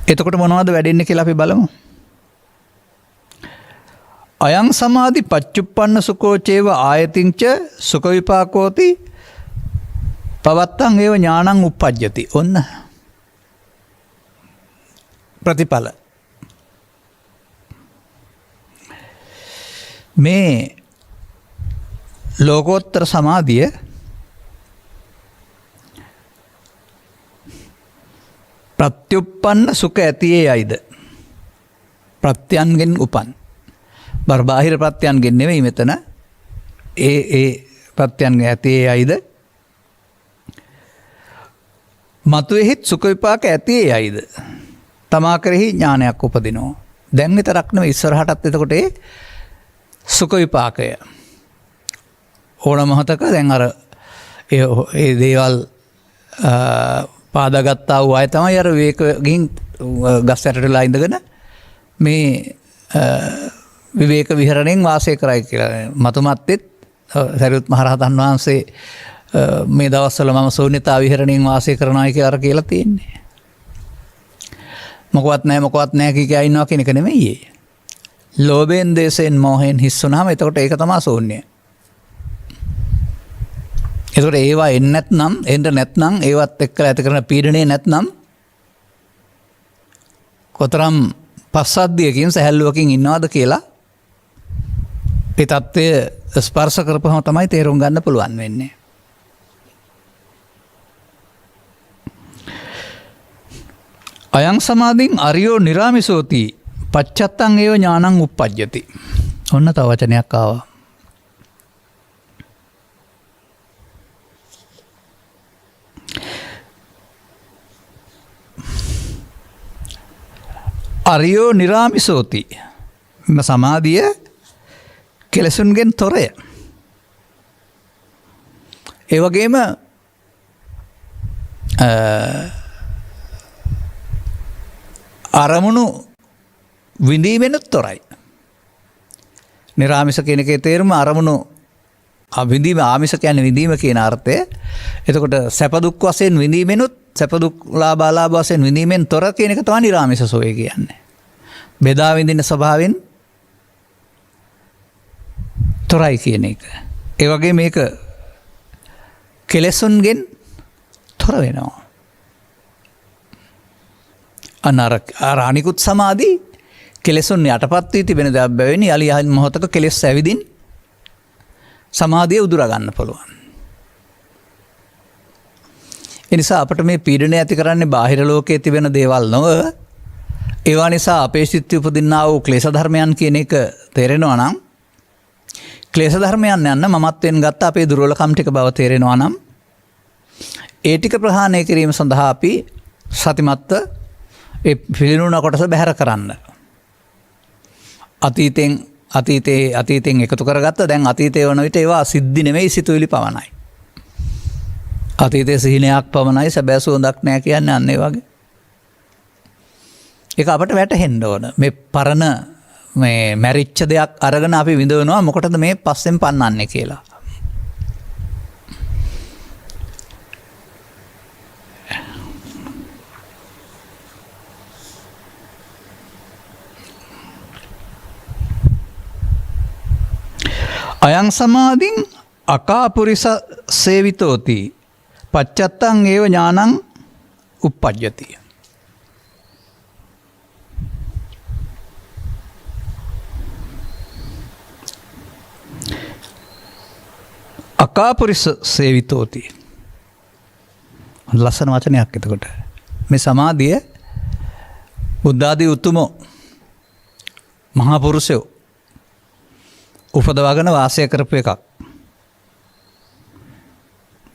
එතකොට මොනවද වැඩෙන්නේ කියලා අපි බලමු. අයං සමාධි පච්චුප්පන්න සුකෝචේව ආයතින්ච සුඛ විපාකෝති පවත්තං ඒව ඥානං උප්පජ්ජති. ඔන්න ප්‍රතිඵල. මේ ලෝකෝත්තර සමාධිය ප්‍රත්‍යුප්පන්න සුඛ ඇතියේ යයිද? ප්‍රත්‍යයන්ගෙන් උපන්. බාහිර ප්‍රත්‍යයන්ගෙන් නෙවෙයි මෙතන. ඒ ප්‍රත්‍යයන්ගෙන් ඇතියේ යයිද? මතුවේහිත් සුඛ විපාක ඇතියේ යයිද? තමා කෙරෙහි ඥානයක් උපදිනවා. දැන් විතරක් නෙවෙයි ඉස්සරහටත් එතකොට ඒ සුඛ විපාකය ඕන මොහොතක දැන් අර ඒ දේවල් පාදාගත්තා වූ අය තමයි අර විවේකයෙන් ගස් යටටලා ඉඳගෙන මේ විවේක විහරණයෙන් වාසය කරයි කියලා. මතුමත්තෙත් සරියුත් මහරහතන් වහන්සේ මේ දවස්වල මම ශූන්‍යතා විහරණයෙන් වාසය කරනවා කියලා අර කියලා තියෙන්නේ. මොකවත් නැහැ කිය ඉන්නවා කියන එක නෙමෙයි. ලෝභයෙන් දේශයෙන් මෝහයෙන් හිස් වුණාම එතකොට ඒක තමයි ශූන්‍යය. එතකොට ඒවා එන්න නැත්නම් ඒවත් එක්කලා ඇති කරන පීඩනය නැත්නම් කොතරම් පස්සද්ධියකින් සැහැල්ලුවකින් ඉන්නවද කියලා ඒ තත්ත්වය ස්පර්ශ කරපුවම තමයි තේරුම් ගන්න පුළුවන් වෙන්නේ. අයං සමාධින් අරියෝ නිරාමිසෝති පච්චත්තං ඒව ඥානං උප්පජ්ජති. ඔන්න තව වචනයක් ආවා. අරියෝ නිරාමිසෝති. සමාධිය කෙලෙසුන්ගෙන් තොරය. ඒ වගේම අරමුණු විඳීමෙනුත් තොරයි. නිරාමිස කියන එකේ තේරුම අරමුණු විඳීම, ආමිස කියන්නේ විඳීම කියන අර්ථය. එතකොට සැප දුක් වශයෙන් විඳීමෙනුත් සැප දුක් ලාභ අලාභ වශයෙන් විඳීමෙන් තොර කියන එක තමයි නිරාමිස සෝය කියන්නේ. බෙදා විඳින ස්වභාවයෙන් තොරයි කියන එක. ඒ වගේ මේක කෙලෙසුන්ගෙන් තොර වෙනවා. අර අනිකුත් සමාධි කෙලෙසුන් යටපත් වී තිබෙන දෙයක් බැවින් යලි යහන් මොහොතක කෙලෙස් ඇවිදින් සමාධිය උදුරා ගන්න පුළුවන්. ඒ නිසා අපට මේ පීඩනය ඇති කරන්නේ බාහිර ලෝකයේ තිබෙන දේවල් නොව ඒවා නිසා අපේ සිත් උපදින්නා වූ ක්ලේශ ධර්මයන් කියන එක තේරෙනවා නම් ක්ලේශ ධර්මයන් යන්න මමත්වෙන් ගත්ත අපේ දුර්වලකම් ටික බව තේරෙනවා නම් ඒ ටික ප්‍රහාණය කිරීම සඳහා අපි සතිමත්ව ඒ පිළිනුණ කොටස බැහැර කරන්න. අතීතයෙන් එකතු කරගත්ත දැන් අතීතය වන විට ඒවා සිද්ධි නෙමෙයි සිතුවිලි පමණයි. අතීතයේ සිහිනයක් පමණයි සැබෑ සුවඳක් නැහැ කියන්නේ අන්න ඒ වගේ. ඒක අපට වැටහෙන්න ඕන. මේ පරණ මේ මැරිච්ච දෙයක් අරගෙන අපි විඳවනවා මොකටද මේ පස්සෙන් පන්නන්නේ කියලා. අයං සමාධින් අකාපුරිස සේවිතෝති පච්චත්තං ඒව ඥානං උප්පජ්ජති. අකාපුරිස සේවිතෝති. ලස්සන වචනයක් එතකොට. මේ සමාධිය බුද්ධාදී උතුමෝ මහා පුරුෂයෝ උපදවාගෙන වාසය කරපු එකක්.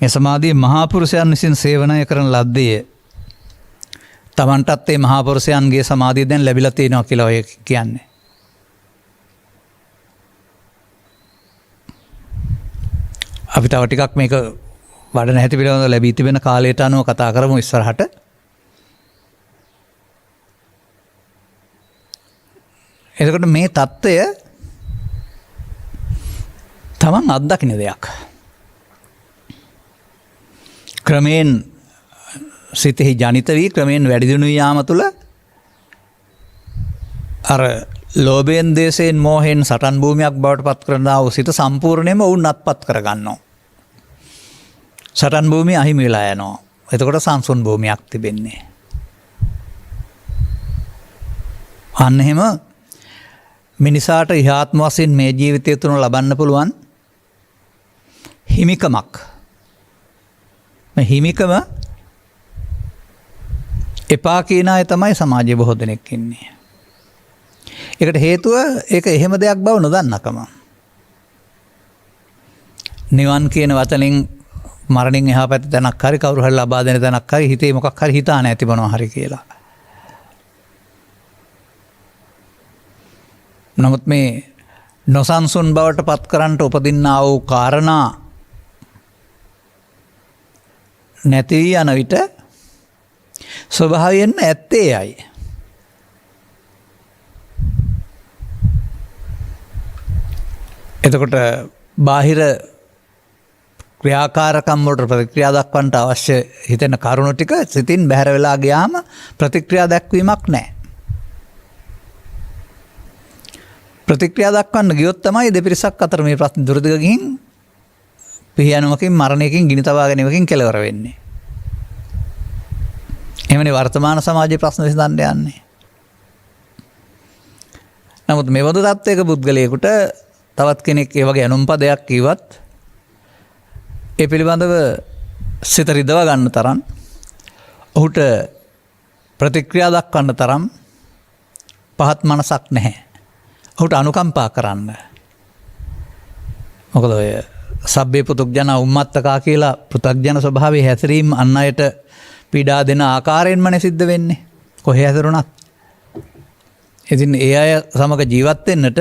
මේ සමාධිය මහා පුරුෂයන් විසින් සේවනය කරන ලද්දේ. තමන්ටත් ඒ මහා පුරුෂයන්ගේ සමාධිය දැන් ලැබිලා තියෙනවා කියලා ඔය කියන්නේ. අපි තව ටිකක් මේක වඩන හැටි පිළිබඳව ලැබී තිබෙන කාලයට අනුව කතා කරමු ඉස්සරහට. එතකොට මේ தত্ত্বය තමන් අත්දකින්න දෙයක්. ක්‍රමයෙන් සිතෙහි ජනිත වී ක්‍රමයෙන් වැඩිදියුණු යාම තුළ අර ලෝභයෙන් දේශයෙන් මෝහයෙන් සටන් භූමියක් බවට පත් කරනා වූ සිත සම්පූර්ණයෙන්ම වුන් අත්පත් කරගන්නවා. සටන් භූමිය අහිමි වෙලා යනවා. එතකොට සංසුන් භූමියක් තිබෙන්නේ. අන්න එහෙම මිනිසාට ඉහාත්ම වශයෙන් මේ ජීවිතය තුන ලබන්න පුළුවන් හිමිකමක්. මේ හිමිකම එපා කියන අය තමයි සමාජයේ බොහෝ දෙනෙක් ඉන්නේ. ඒකට හේතුව ඒක එහෙම දෙයක් බව නොදන්නකම. නිවන් කියන වචනෙන් මරණින් එහා පැත්තේ තැනක් හරි කවුරු හරි ලබා දෙන තැනක් හරි හිතේ මොකක් හරි හිතා නැති මොනවා හරි කියලා. නමුත් මේ නොසන්සුන් බවට පත් කරන්නට උපදින්නා වූ කාරණා නැති වී යන විට ස්වභාවයෙන්ම ඇත්තේ යයි. එතකොට බාහිර ක්‍රියාකාරකම් වලට ප්‍රතික්‍රියා දක්වන්නට අවශ්‍ය හිතෙන කරුණු ටික සිතින් බැහැර වෙලා ගියාම ප්‍රතික්‍රියා දැක්වීමක් නැහැ. ප්‍රතික්‍රියා දක්වන්න ගියොත් තමයි දෙපිරිසක් අතර මේ ප්‍රශ්න දුරදිග ගිහින් පිහියනුමකින් මරණයකින් ගිනි තබා ගැනීමකින් කෙලවර වෙන්නේ. එමනේ වර්තමාන සමාජයේ ප්‍රශ්න විසඳන්න යන්නේ. නමුත් මෙවදු තත්ත්වයක පුද්ගලයෙකුට තවත් කෙනෙක් ඒ වගේ අනුම් පදයක් කිව්වත් ඒ පිළිබඳව සිත රිදව ගන්න තරම් ඔහුට ප්‍රතික්‍රියා දක්වන්න තරම් පහත් මනසක් නැහැ. ඔහුට අනුකම්පා කරන්න. මොකද ඔය සබ්බේ පුතුග්ජන උම්මත්තකා කියලා පෘථග්ජන ස්වභාවයේ හැසිරීම අන් අයට පීඩා දෙන ආකාරයෙන්මනේ සිද්ධ වෙන්නේ. කොහේ හැසිරුණත්. ඉතින් ඒ අය සමග ජීවත් වෙන්නට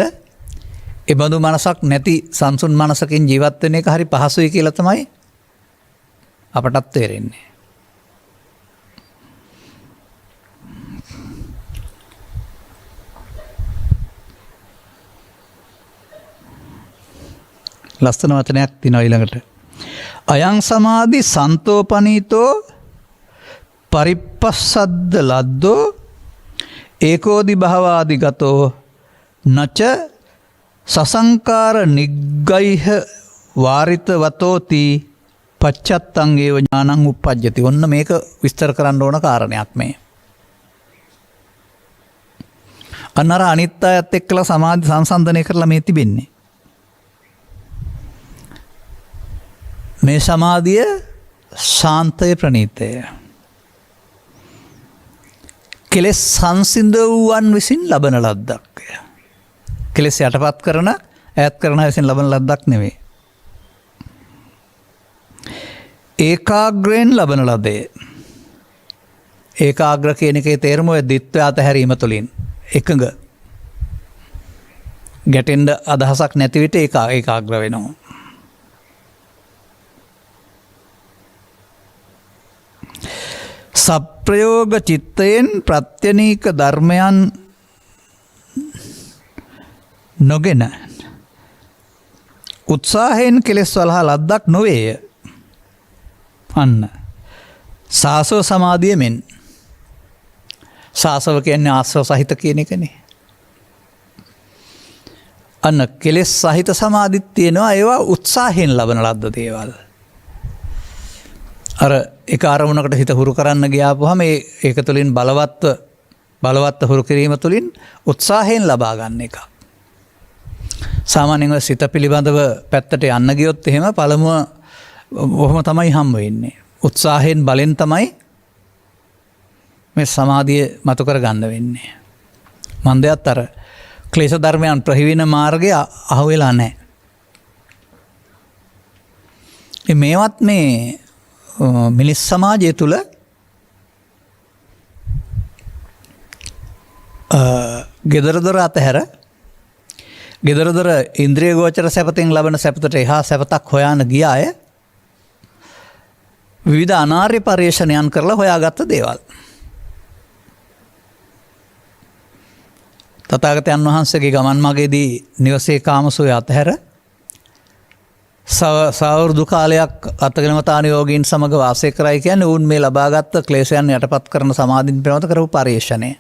ඒ බඳු මනසක් නැති සංසුන් මනසකින් ජීවත් වෙන එක හරි පහසුයි කියලා තමයි අපටත් තේරෙන්නේ. ලස්සන වචනයක් තියෙනවා ඊළඟට. අයං සමාධි සන්තෝපනීතෝ පරිප්පස්සද්ද ලද්දෝ ඒකෝදි භාවාදිගතෝ නච සසංකාර නිග්ගයිහ වාරිතවතෝති පච්චත්තං ඒව ඥානං උප්පජ්ජති. ඔන්න මේක විස්තර කරන්න ඕන කාරණයක් මේ. අන්නර අනිත් අයත් එක්කලා සමාධි සංසන්දනය කරලා මේ තිබෙන්නේ. මේ සමාධිය ශාන්තය ප්‍රණීතය. කෙලෙස් සංසිඳවුවන් විසින් ලබන ලද්දක්. කෙලෙස් යටපත් කරන ඈත් කරන විසින් ලබන ලද්දක් නෙවෙයි. ඒකාග්‍රයෙන් ලබන ලදේ. ඒකාග්‍ර කියන එකේ තේරුම ඔය දිත්වය අතහැරීම තුළින් එකඟ ගැටෙන්න අදහසක් නැති විට ඒකාග්‍ර වෙනවා. සප්‍රයෝග චිත්තයෙන් ප්‍රත්‍යනීක ධර්මයන් නොගෙන උත්සාහයෙන් කෙලෙස් වලහා ලද්දක් නොවේය. අන්න සාසව සමාධිය මෙන්. සාසව කියන්නේ ආශ්‍රව සහිත කියන එකනේ. අන්න කෙලෙස් සහිත සමාධිත් තියෙනවා. ඒවා උත්සාහයෙන් ලබන ලද්ද දේවල්. අර එක අරමුණකට හිත හුරු කරන්න ගියාපුවාම ඒක තුළින් බලවත් හුරු කිරීම තුළින් උත්සාහයෙන් ලබා ගන්න එක. සාමාන්‍යයෙන් සිත පිළිබඳව පැත්තට යන්න ගියොත් එහෙම පළමුව ඔහොම තමයි හම්බ වෙන්නේ. උත්සාහයෙන් බලෙන් තමයි මේ සමාධිය මතු කර ගන්න වෙන්නේ. මන්දයත් අර ක්ලේශ ධර්මයන් ප්‍රහිවින මාර්ගය අහුවෙලා නැහැ. මේවත් මේ මිනිස් සමාජය තුළ ගෙදරදොර අතහැර ගෙදරදොර ඉන්ද්‍රිය ගෝචර සැපතෙන් ලබන සැපතට එහා සැපතක් හොයාන ගිය අය විවිධ අනාර්ය පර්යේෂණයන් කරලා හොයාගත්ත දේවල්. තථාගතයන් වහන්සේගේ ගමන් මගේදී නිවසේ කාමසුවය අතහැර සවුරුදු කාලයක් අත්ගනමතාන යෝගීන් සමග වාසය කරයි කියන්නේ උන් මේ ලබාගත් ක්ලේශයන් යටපත් කරන සමාධින් ප්‍රමත කරපු පරිශ්‍රණය.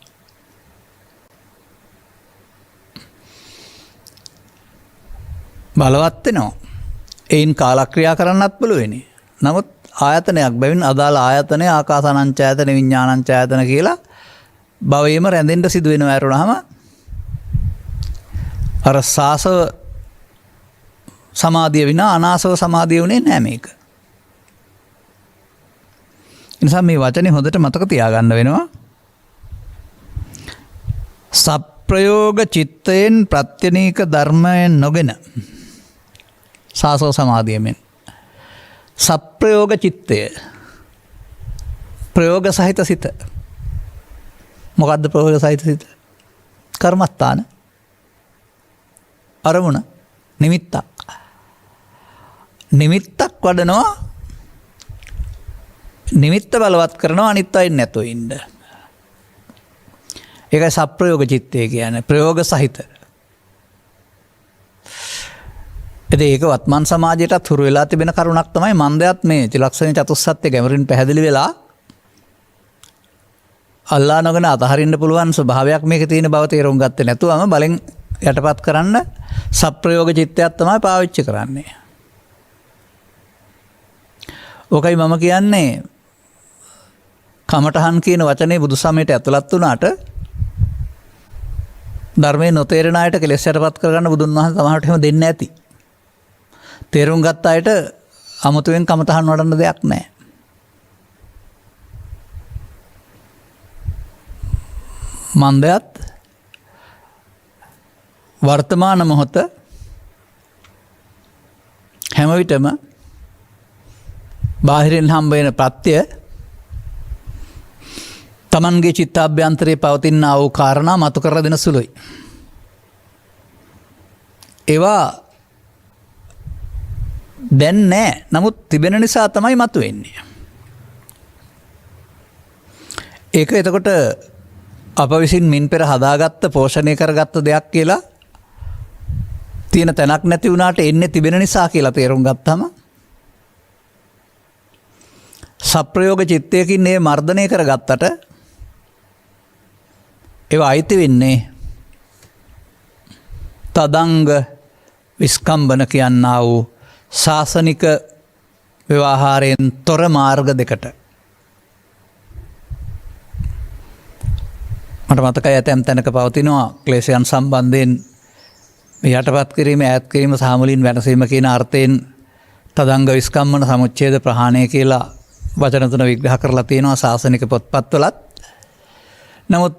බලවත් වෙනවා. එයින් කාලක්‍රියා කරන්නත් පුළුවෙනි. නමුත් ආයතනයක් බැවින් අදාළ ආයතනය ආකාසානංචායතන විඥානංචායතන කියලා භවයේම රැඳෙන්න සිදු වෙනවා. ඇරුණාම අර සාසව සමාධිය විනා අනාසව සමාධිය වුණේ නැහැ මේක. නිසා මේ වචනේ හොඳට මතක තියාගන්න වෙනවා. සප්‍රයෝග චිත්තයෙන් ප්‍රත්‍යනීක ධර්මයෙන් නොගෙන සාසව සමාධියමෙන් සප්‍රයෝග චිත්තය ප්‍රයෝග සහිත සිත. මොකද්ද ප්‍රයෝග සහිත සිත? කර්මස්ථාන. අරමුණ නිමිත්තක්. නිමිත්තක් වඩනවා නිමිත්ත බලවත් කරනවා අනිත් අයින් නැතුව ඉන්න. ඒකයි සප්‍රයෝග චිත්තය කියන්නේ ප්‍රයෝග සහිත. ඒක වත්මන් සමාජයටත් හුරු වෙලා තිබෙන කරුණක් තමයි මන්දයත් මේ ත්‍රිලක්ෂණ චතුස්සත්‍ය ගැඹුරින් පැහැදිලි වෙලා අල්ලා නොගෙන අතහරින්න පුළුවන් ස්වභාවයක් මේකේ තියෙන බව තේරුම් ගත්තේ නැතුවම බලෙන් යටපත් කරන්න සප්‍රයෝග චිත්තයක් තමයි පාවිච්චි කරන්නේ. ඕකයි මම කියන්නේ කමඨහන් කියන වචනේ බුදුසමයට ඇතුළත් වුණාට ධර්මයේ නොතේරෙන අයට කෙලෙස් යටපත් කරගන්න බුදුන් වහන්සේ සමහරට එහෙම දෙන්නේ නැති. තේරුම් ගත්ත අයට අමුතුවෙන් කමඨහන් වඩන්න දෙයක් නැහැ. මන්දයත් වර්තමාන මොහොත හැම විටම බාහිරින් හම්බ වෙන ප්‍රත්‍ය තමන්ගේ චිත්තාභ්‍යන්තරයේ පවතිනා වූ කාරණා මතු කරලා දෙන සුළුයි. ඒවා දැන් නැහැ. නමුත් තිබෙන නිසා තමයි මතුවෙන්නේ. ඒක එතකොට අප විසින් මින් පෙර හදාගත්ත පෝෂණය කරගත්ත දෙයක් කියලා තියෙන තැනක් නැති වුණාට එන්නේ තිබෙන නිසා කියලා තේරුම් ගත්තම සප්‍රයෝග චිත්තයකින් මේ මර්ධනය කරගත්තට ඒවා අයිති වෙන්නේ තදංග විස්කම්බන කියන්නා වූ ශාසනික ව්‍යවහාරයෙන් තොර මාර්ග දෙකට. මට මතකයි ඇතැම් තැනක පවතිනවා ක්ලේශයන් සම්බන්ධයෙන් යටපත් කිරීම ඈත් කිරීම සහ මුලින් වෙනසීම කියන අර්ථයෙන් තදංග විස්කම්බන සමුච්ඡේද ප්‍රහාණය කියලා වචන තුන විග්‍රහ කරලා තියෙනවා ශාසනික පොත්පත්වලත්. නමුත්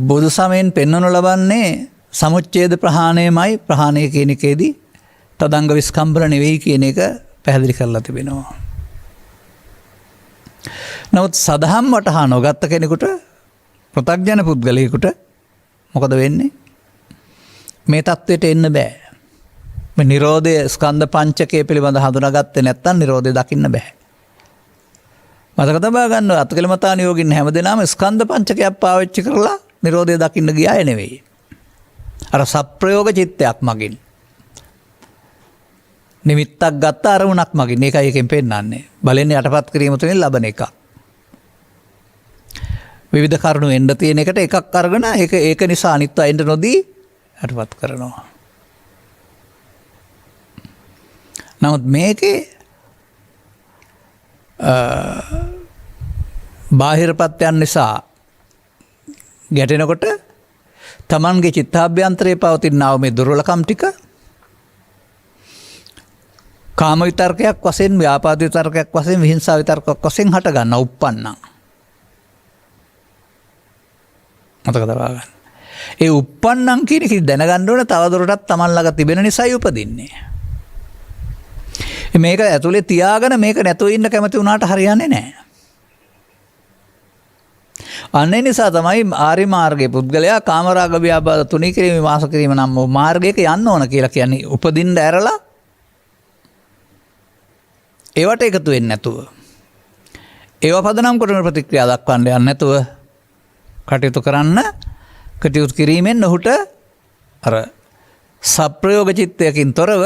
බුදු සමයෙන් පෙන්වනු ලබන්නේ සමුච්ඡේද ප්‍රහාණයමයි ප්‍රහාණය කියන එකේදී තදංග විස්කම්බන නෙවෙයි කියන එක පැහැදිලි කරලා තිබෙනවා. නමුත් සදහම් වටහා නොගත්ත කෙනෙකුට පෘථග්ජන පුද්ගලයෙකුට මොකද වෙන්නේ? මේ தത്വෙට එන්න බෑ. මේ නිරෝධය ස්කන්ධ පංචකය පිළිබඳ හඳුනාගත්තේ නැත්නම් නිරෝධය දකින්න බෑ. මතක තබා ගන්න අත්කලමතාන යෝගින් හැමදෙනාම ස්කන්ධ පංචකයක් පාවිච්චි කරලා නිරෝධය දකින්න ගියාය නෙවෙයි. අර සප්‍රයෝග චිත්තයක් මගින් නිමිත්තක් ගත්ත අරමුණක් මගින් ඒකයි එකෙන් පෙන්නන්නේ. බලෙන් යටපත් කිරීම තුළින් ලබන එකක්. විවිධ කරුණු එන්න තියෙන එකට එකක් අරගෙන ඒක නිසා අනිත් අයින්ට නොදී යටපත් කරනවා. නමුත් මේකේ බාහිර ප්‍රත්‍යයන් නිසා ගැටෙනකොට තමන්ගේ චිත්තාභ්‍යන්තරයේ පවතිනා මේ දුර්වලකම් ටික කාම විතර්කයක් වශයෙන් ව්‍යාපාද විතර්කයක් වශයෙන් විහිංසා විතර්කයක් වශයෙන් හට ගන්න උප්පන්නා. මතක තබා ගන්න. ඒ උප්පන්නම් කියන එක දැනගන්න ඕන තවදුරටත් තමන් ළඟ තිබෙන නිසායි උපදින්නේ. මේක ඇතුලේ තියාගෙන මේක නැතුව ඉන්න කැමති වුණාට හරියන්නේ නැහැ. අනේ නිසා තමයි ආර්ය මාර්ගයේ පුද්ගලයා කාමරාග ව්‍යාපාද තුනී කිරීම මාස කිරීම නම් මාර්ගයක යන්න ඕන කියලා කියන්නේ උපදින්න ඇරලා ඒවට එකතු වෙන්නේ නැතුව ඒව පදනම් කරන ප්‍රතික්‍රියා දක්වන්න යන්නේ නැතුව කටයුතු කරන්න කටයුතු කිරීමෙන් ඔහුට අර සප්‍රයෝග චිත්තයකින් තොරව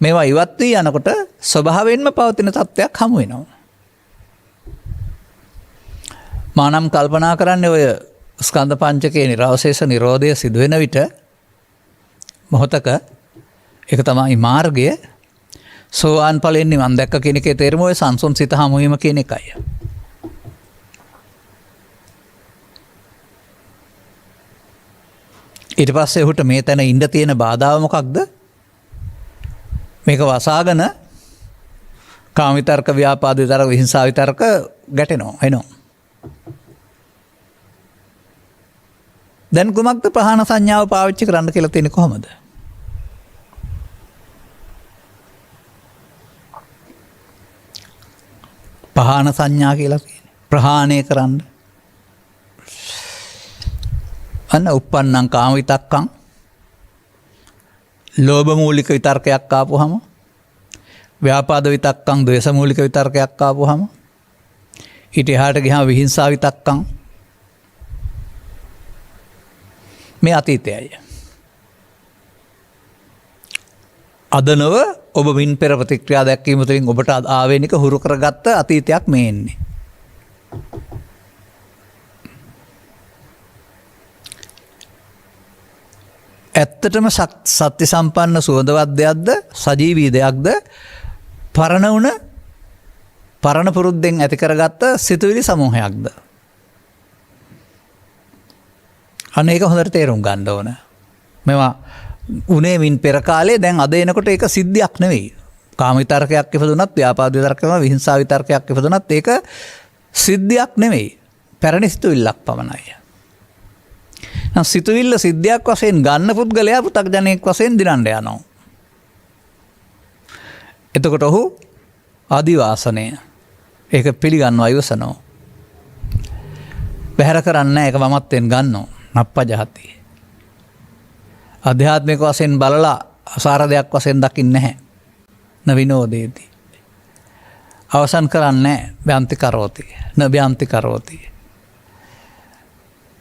මේවා ඉවත් වී යනකොට ස්වභාවයෙන්ම පවතින තත්ත්වයක් හමු වෙනවා. මානම් කල්පනා කරන්නේ ඔය ස්කන්ධ පංචකයේ නිරවශේෂ නිරෝධය සිදු වෙන විට මොහතක ඒක තමයි මාර්ගය. සෝවාන් ඵලයෙන් නිවන් දැක්ක කෙනෙක්ගේ තේරුම ඔය සංසුන් සිත හමු වීම කියන එකයි. ඊට පස්සේ ඔහුට මේ තැන ඉන්න තියෙන බාධාව මොකක්ද? මේක වසාගෙන කාම විතර්ක ව්‍යාපාද විතර්ක විහිංසා විතර්ක ගැටෙනවා එනවා. දැන් කුමක්ද ප්‍රහාණ සංඥාව පාවිච්චි කරන්න කියලා තියෙන්නේ කොහොමද? පහාන සංඥා කියලා කියන්නේ ප්‍රහාණය කරන්න. අන්න උප්පන්නං කාම විතක්කං ලෝභ මූලික විතර්කයක් ආපුවහම ව්‍යාපාද විතක්කං ද්වේෂ මූලික විතර්කයක් ආපුවහම ඊට එහාට ගියාම විහිංසාව විතක්කං මේ අතීතයයි. අද නොව ඔබ මින් පෙර ප්‍රතික්‍රියා දැක්වීම තුළින් ඔබට ආවේනික හුරු කරගත්ත අතීතයක් මේ එන්නේ. ඇත්තටම සත්‍ය සම්පන්න සුවඳවත් දෙයක්ද සජීවී දෙයක්ද පරණ වුණ පරණ පුරුද්දෙන් ඇති කරගත්ත සිතුවිලි සමූහයක්ද. අන්න ඒක හොඳට තේරුම් ගන්න ඕන. මෙවා උනේ මින් පෙර කාලේ දැන් අද එනකොට ඒක සිද්ධියක් නෙවෙයි. කාම විතර්කයක් ඉපදුනත් ව්‍යාපාද විතර්කයක් විහිංසා විතර්කයක් ඉපදුනත් ඒක සිද්ධියක් නෙවෙයි. පැරණි සිතුවිල්ලක් පමණයි. සිතුවිල්ල සිද්ධියක් වශයෙන් ගන්න පුද්ගලයා පෘථග්ජනයෙක් වශයෙන් දිනන්න යනවා. එතකොට ඔහු ආදිවාසනය ඒක පිළිගන්නවා ඉවසනවා. බැහැර කරන්න ඒක මමත්වෙන් ගන්නවා නප්පජහති. අධ්‍යාත්මික වශයෙන් බලලා අසාර දෙයක් වශයෙන් දකින්නේ නැහැ. නවිනෝදේති. අවසන් කරන්නේ ව්‍යන්ති කරෝති. නව්‍යන්ති කරෝති.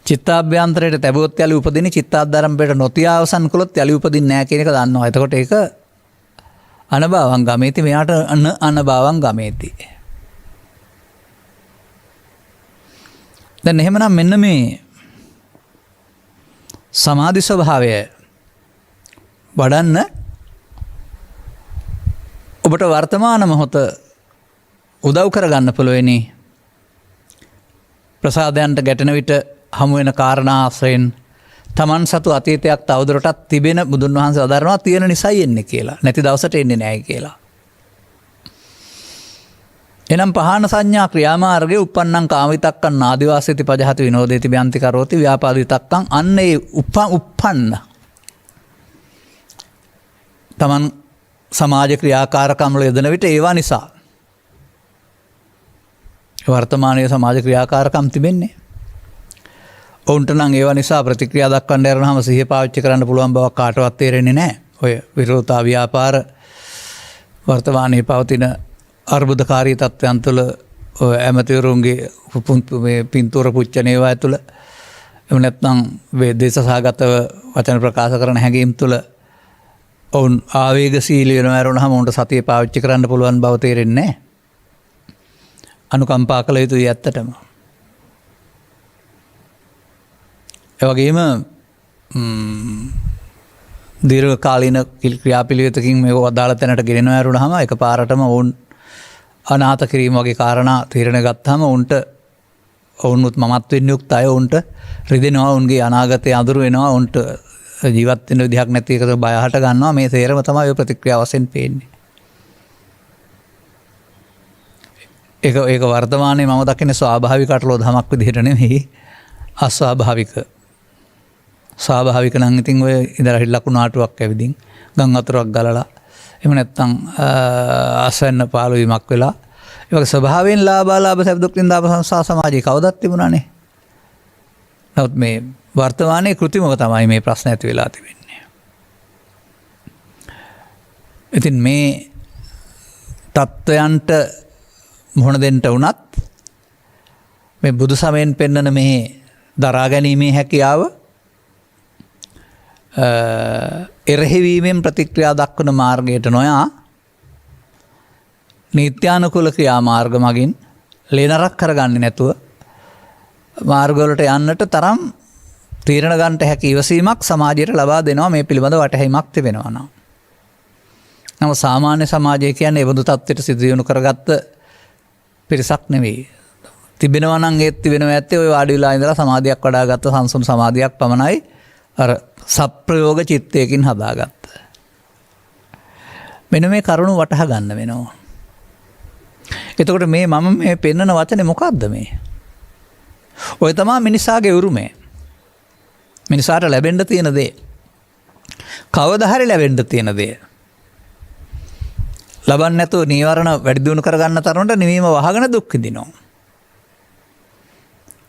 චිත්තාභ්‍යන්තරයට තැබුවොත් යලි උපදින චිත්තාධර්මයට නොතිය අවසන් කළොත් යලි උපදින්නේ නැහැ කියන එක දන්නවා. එතකොට ඒක අනභවං ගමේති මෙයාට අනභවං ගමේති. දැන් එහෙමනම් මෙන්න මේ සමාධි ස්වභාවය වඩන්න ඔබට වර්තමාන මොහොත උදව් කරගන්න පුළුවනි. ප්‍රසාදයන්ට ගැටෙන විට හමු වෙන කාරණා ආශ්‍රයෙන් තමන් සතු අතීතයක් තවදුරටත් තිබෙන බුදුන් වහන්සේ වදාරනවා තියෙන නිසයි එන්නේ කියලා. නැති දවසට එන්නේ නැහැ කියලා. එනම් පහන සංඥා ක්‍රියාමාර්ගයේ උප්පන්නං කාම විතක්කං ආදිවාසීති පජහති විනෝදේති ව්‍යන්ති කරෝති ව්‍යාපාද විතක්කං අන්න ඒ උප්පන්න තමන් සමාජ ක්‍රියාකාරකම් වල යෙදෙන විට ඒවා නිසා වර්තමානයේ සමාජ ක්‍රියාකාරකම් තිබෙන්නේ. ඔවුන්ට නම් ඒවා නිසා ප්‍රතික්‍රියා දක්වන්න යනවාම සිහිය පාවිච්චි කරන්න පුළුවන් බවක් කාටවත් තේරෙන්නේ නැහැ. ඔය විරෝධතා ව්‍යාපාර වර්තමානයේ පවතින අර්බුදකාරී තත්ත්වයන් තුළ ඇමතිවරුන්ගේ මේ පින්තූර පුච්චන ඒවා තුළ එහෙම නැත්නම් දේශසහගතව වචන ප්‍රකාශ කරන හැඟීම් තුළ ඔවුන් ආවේගශීලී වෙනවා වරුණාම උන්ට සතිය පාවිච්චි කරන්න පුළුවන් බව තේරෙන්නේ නැහැ. අනුකම්පා කළ යුතුයි ඇත්තටම. එවැගේම දීර්ඝ කාලීන ක්‍රියාපිළිවෙතකින් මේක අදාළ තැනට ගෙනෙනවා වරුණාම එකපාරටම ඔවුන් අනාථ කිරීම වගේ කාරණා තීරණ ගත්තාම උන්ට ඔවුන්ුත් මමත්වෙන් යුක්ත අය උන්ට රිදෙනවා උන්ගේ අනාගතය අඳුර වෙනවා උන්ට ජීවත් වෙන්න විදිහක් නැති එකට බය හට ගන්නවා මේ තේරම තමයි ඔය ප්‍රතික්‍රියාව වශයෙන් පේන්නේ. ඒක වර්තමානයේ මම දකින ස්වාභාවික අටලෝ දහමක් විදිහට නෙමෙයි අස්වාභාවික. ස්වාභාවික නම් ඉතින් ඔය ඉඳලා හිට ලකුණු ආටුවක් ඇවිදින් ගම් වතුරක් ගලලා එහෙම නැත්නම් අසන්න පාළු වීමක් වෙලා ඒ වගේ ස්වභාවයෙන් ලාභ සැප දුක් විඳාප සංසාර සමාජයේ කවදත් තිබුණානේ. නමුත් මේ වර්තමානයේ කෘතිමව තමයි මේ ප්‍රශ්න ඇති වෙලා තිබෙන්නේ. ඉතින් මේ තත්ත්වයන්ට මුහුණ දෙන්න වුණත් මේ බුදු සමයෙන් පෙන්වන මේ දරා ගැනීමේ හැකියාව එරෙහිවීමෙන් ප්‍රතික්‍රියා දක්වන මාර්ගයට නොයා නීත්‍යානුකූල ක්‍රියා මාර්ග මගින් ලේනරක් කරගන්නේ නැතුව මාර්ගවලට යන්නට තරම් තීරණ ගන්නට හැකි ඉවසීමක් සමාජයට ලබා දෙනවා මේ පිළිබඳ වටහීමක් තිබෙනවා නම්. නමුත් සාමාන්‍ය සමාජය කියන්නේ ඒ බඳු තත්ත්වයට සිදු වෙනු කරගත්ත පිරිසක් නෙවෙයි. තිබෙනවා නම් ඒත් තිබෙනවා ඇත්තේ ඔය වාඩි වෙලා ඉඳලා සමාධියක් වඩාගත්ත සංසුන් සමාධියක් පමණයි අර සප්‍රයෝග චිත්තයකින් හදාගත්ත. මෙන්න මේ කරුණු වටහා ගන්න වෙනවා. එතකොට මේ මම මේ පෙන්වන වචනේ මොකක්ද මේ? ඔය තමයි මිනිසාගේ උරුමය. මිනිසාට ලැබෙන්න තියෙන දේ. කවදා හරි ලැබෙන්න තියෙන දේ. ලබන්නේ නැතුව නීවරණ වැඩි දියුණු කරගන්න තරමට නිවීම වහගෙන දුක් විඳිනවා.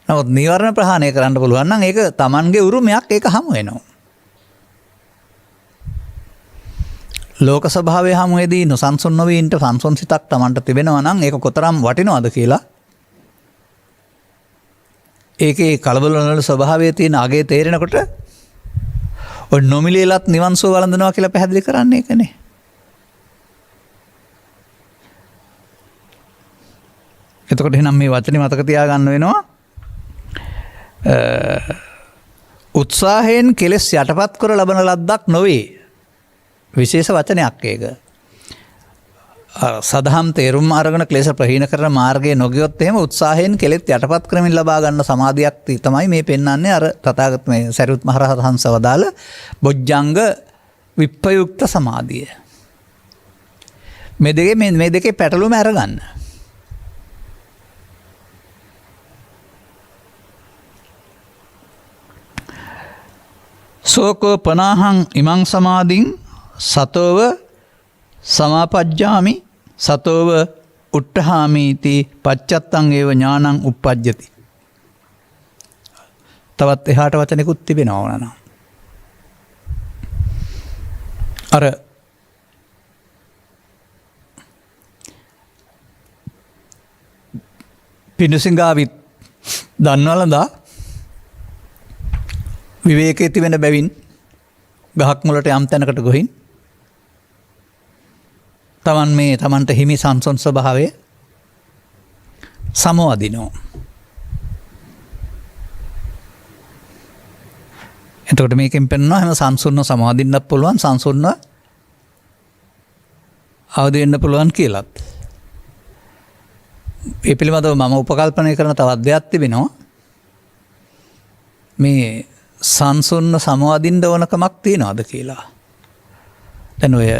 නමුත් නීවරණ ප්‍රහාණය කරන්න පුළුවන් නම් ඒක Tamanගේ උරුමයක් ඒක හමු වෙනවා. ලෝක ස්වභාවය හමුවේදී නොසන්සුන් නොවී ඉන්න සංසුන් සිතක් Tamanට තිබෙනවා නම් ඒක කොතරම් වටිනවද කියලා ඒකේ කලබල වල ස්වභාවයේ තියෙන අගේ තේරෙනකොට ඔය නොමිලේලත් නිවන් සුව වළඳනවා කියලා පැහැදිලි කරන්නේ ඒකනේ. එතකොට එහෙනම් මේ වචනේ මතක තියාගන්න වෙනවා. උත්සාහයෙන් කෙලෙස් යටපත් කර ලබන ලද්දක් නොවේ. විශේෂ වචනයක් ඒක. සදහම් තේරුම් අරගෙන ක්ලේශ ප්‍රහීන කරන මාර්ගයේ නොගියොත් එහෙම උත්සාහයෙන් කෙලෙස් යටපත් කරමින් ලබා ගන්න සමාධියක් තමයි මේ පෙන්වන්නේ අර තථාගත මේ සරියුත් මහ රහතන් වදාළ බොජ්ජංග විප්පයුක්ත සමාධිය. මේ දෙකේ පැටලුම අරගන්න. සෝකෝ පනාහං ඉමං සමාධින් සතෝව සමාපජ්ජාමි සතෝව උට්ඨහාමීති පච්චත්තං ඒව ඥානං උප්පජ්ජති. තවත් එහාට වචනෙකුත් තිබෙනවා ඕනනම්. අර පිඬුසිඟාවිත් දන්නවලදා විවේකයේ තිබෙන බැවින් ගහක් මුලට යම් තැනකට ගොහින් තමන්ට හිමි සංසොන් ස්වභාවය සමවදිනෝ. එතකොට මේකෙන් පෙන්වනවා හැම සංසුන්ව සමවදින්නත් පුළුවන් සංසුන්ව අවදි වෙන්න පුළුවන් කියලාත්. ඒ පිළිබඳව මම උපකල්පනය කරන තවත් දෙයක් තිබෙනවා. මේ සංසුන්ව සමවදින්න ඕනකමක් තියනවාද කියලා. දැන් ඔය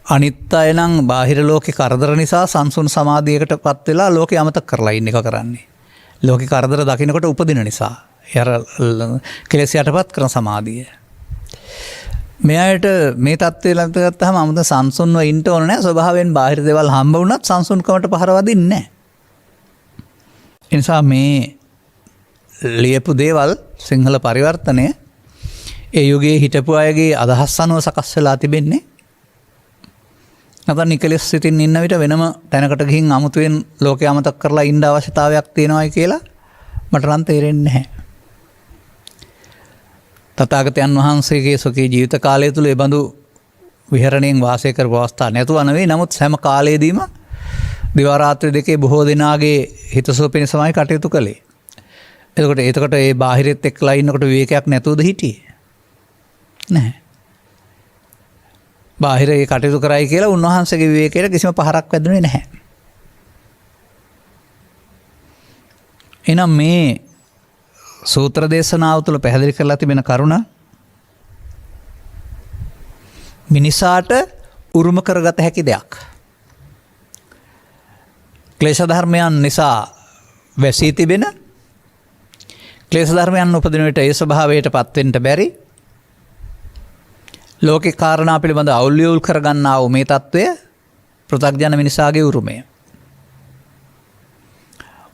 අනිත් අය නම් බාහිර ලෝකේ කරදර නිසා සංසුන් සමාධියකටපත් වෙලා ලෝකේ අමතක කරලා ඉන්න එක කරන්නේ. ලෝකේ කරදර දකින්නකොට උපදින නිසා. ඒ කෙලෙස් යටපත් කරන සමාධිය. මෙයාට මේ தත්ත්වය ළඟට ගත්තාම 아무ත සංසුන්ව ඉන්න ඕන නැහැ. ස්වභාවයෙන් බාහිර දේවල් හම්බ වුණත් සංසුන්කමට පහර වදින්නේ නැහැ. ඒ නිසා මේ ලියපු දේවල් සිංහල පරිවර්තනය ඒ යුගයේ හිටපු අයගේ අදහස් අනුව සකස් වෙලා තිබෙන්නේ. නැත්නම් නිකලස් සිතින් ඉන්න විට වෙනම තැනකට ගිහින් අමුතුවෙන් ලෝකේ අමතක කරලා ඉන්න අවශ්‍යතාවයක් තියෙනවායි කියලා මට නම් තේරෙන්නේ නැහැ. තථාගතයන් වහන්සේගේ සොකී ජීවිත කාලය තුල ඒ බඳු විහරණයෙන් වාසය කරපු අවස්ථා නැතුව නෙවෙයි. නමුත් හැම කාලයේදීම දිවා රාත්‍රී දෙකේ බොහෝ දිනාගේ හිතසුව පිණිසමයි කටයුතු කළේ. එතකොට ඒ බාහිරෙත් එක්කලා ඉන්නකොට විවේකයක් නැතුවද හිටියේ? නැහැ. බාහිර ඒ කටයුතු කරයි කියලා උන්වහන්සේගේ විවේකයට කිසිම පහරක් වැදුනේ නැහැ. එහෙනම් මේ සූත්‍ර දේශනාව තුළ පැහැදිලි කරලා තිබෙන කරුණ මිනිසාට උරුම කරගත හැකි දෙයක්. ක්ලේශ ධර්මයන් නිසා වැසී තිබෙන ක්ලේශ ධර්මයන් උපදින විට ඒ ස්වභාවයට පත් වෙන්න බැරි ලෝකේ කාරණා පිළිබඳ අවුල් කරගන්නා වූ මේ తত্ত্বය පෘථග්ජන මිනිසාගේ උරුමය.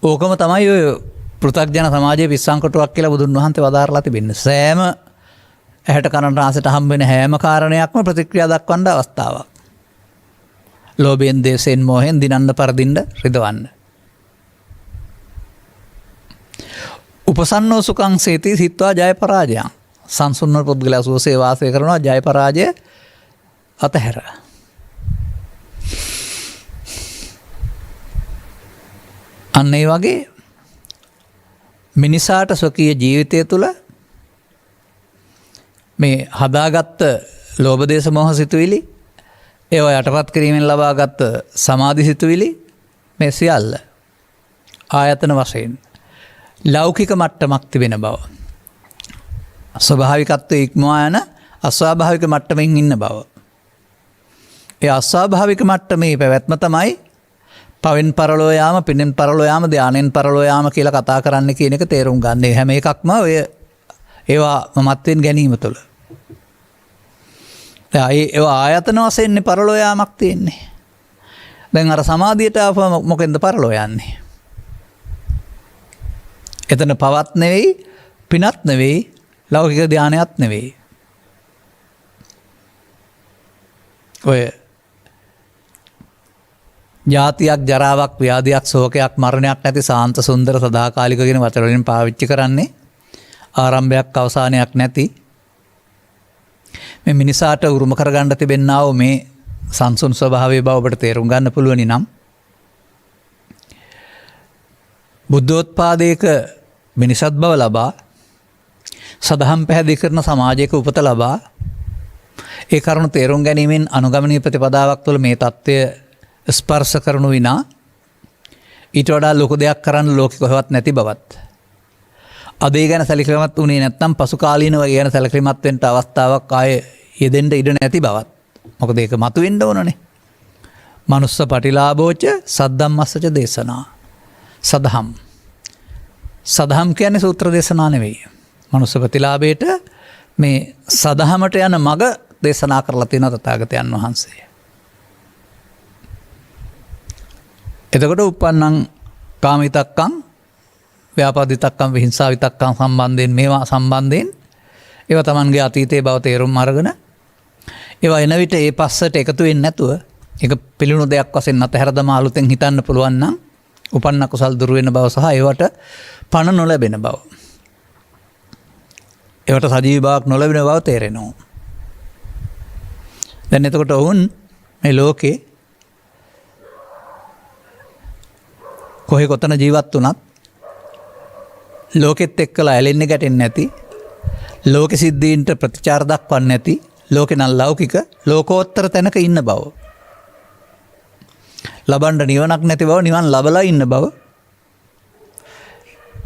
ඕකම තමයි ඔය පෘථග්ජන සමාජයේ පිස්සන්කොටුවක් කියලා බුදුන් වහන්සේ වදාරලා තිබෙන්නේ. සෑම ඇහැට කනට ආසයට හම්බ වෙන හැම කාරණයක්ම ප්‍රතික්‍රියා දක්වන්න අවස්ථාවක්. ලෝභයෙන්, දේශයෙන්, මෝහයෙන් දිනන්න පරදින්න රිදවන්න. උපසන්නෝ සුඛං සේති සිත්වා ජය පරාජයං. සංසුන්ව පුද්ගලයා සුවසේ වාසය කරනවා ජය පරාජය අතහැර. අන්න ඒ වගේ මිනිසාට ස්වකීය ජීවිතය තුළ මේ හදාගත්ත ලෝභ දේශ මොහ සිතුවිලි ඒවා යටපත් කිරීමෙන් ලබාගත් සමාධි සිතුවිලි මේ සියල්ල ආයතන වශයෙන් ලෞකික මට්ටමක් තිබෙන බව. ස්වභාවිකත්වයේ ඉක්මවා යන අස්වාභාවික මට්ටමින් ඉන්න බව. ඒ අස්වාභාවික මට්ටමේ පැවැත්ම තමයි පවෙන් පරලෝ යාම, පිනෙන් පරලෝ යාම, ධානයෙන් පරලෝ යාම කියලා කතා කරන්න කියන එක තේරුම් ගන්න. හැම එකක්ම ඔය ඒවා මමත්වෙන් ගැනීම තුළ. ඒවා ආයතන වශයෙන් පරලෝ යාමක් තියෙන්නේ. දැන් අර සමාධියට ආපුවම මොකෙන්ද පරලෝ යන්නේ? එතන පවත් නෙවෙයි, පිනත් නෙවෙයි, ලෞකික ධානයත් නෙවෙයි. ඔය ජාතියක් ජරාවක් ව්‍යාධයක් සෝකයක් මරණයක් නැති සාන්ත සුන්දර සදාකාලික කියන වචන වලින් පාවිච්චි කරන්නේ ආරම්භයක් අවසානයක් නැති මේ මිනිසාට උරුම කරගන්න තිබෙන්නා වූ මේ සංසුන් ස්වභාවයේ බව ඔබට තේරුම් ගන්න පුළුවනි නම් බුද්ධෝත්පාදයක මිනිසත් බව ලබා සදහම් පැහැදිලි කරන සමාජයක උපත ලබා ඒ කරුණු තේරුම් ගැනීමෙන් අනුගමනීය ප්‍රතිපදාවක් තුළ මේ தත්ත්වය ස්පර්ශ කරනු විනා ඊට වඩා ලොකු දෙයක් කරන්න ලෝකෙ කොහෙවත් නැති බවත් අද ඒ ගැන සැලකිලිමත් වුණේ නැත්නම් පසු කාලීනව ඒ ගැන සැලකිලිමත් වෙන්න අවස්ථාවක් ආයේ යෙදෙන්න ඉඩ නැති බවත් මොකද ඒක මතුවෙන්න ඕනනේ මනුස්ස පටිලාභෝච සද්දම්මස්සච දේශනා සදහම් කියන්නේ සූත්‍ර දේශනා නෙවෙයි මනුස්ස ප්‍රතිලාභයට මේ සදහමට යන මග දේශනා කරලා තියෙන තථාගතයන් වහන්සේ එතකොට උප්පන්නං කාමිතක්කං ව්‍යාපාදිතක්කං විහිංසාවිතක්කං සම්බන්ධයෙන් මේවා සම්බන්ධයෙන් ඒවා Tamanගේ අතීතයේ බව තේරුම් අරගෙන ඒවා එන විට ඒ පස්සට එකතු වෙන්නේ නැතුව ඒක පිළිණු දෙයක් වශයෙන් නැතහැර දම අලුතෙන් හිතන්න පුළුවන් නම් උපන්න කුසල් දුර වෙන බව සහ ඒවට පණ නොලැබෙන බව ඒවට සජීවී බවක් නොලැබෙන බව තේරෙනවා දැන් එතකොට වුන් මේ ලෝකේ කොහේ කොතන ජීවත් වුණත් ලෝකෙත් එක්කලා ඇලෙන්නේ ගැටෙන්නේ නැති ලෝක සිද්ධීන්ට ප්‍රතිචාර දක්වන්නේ නැති ලෝකේ නම් ලෞකික ලෝකෝත්තර තැනක ඉන්න බව ලබන්න නිවනක් නැති බව නිවන් ලබලා ඉන්න බව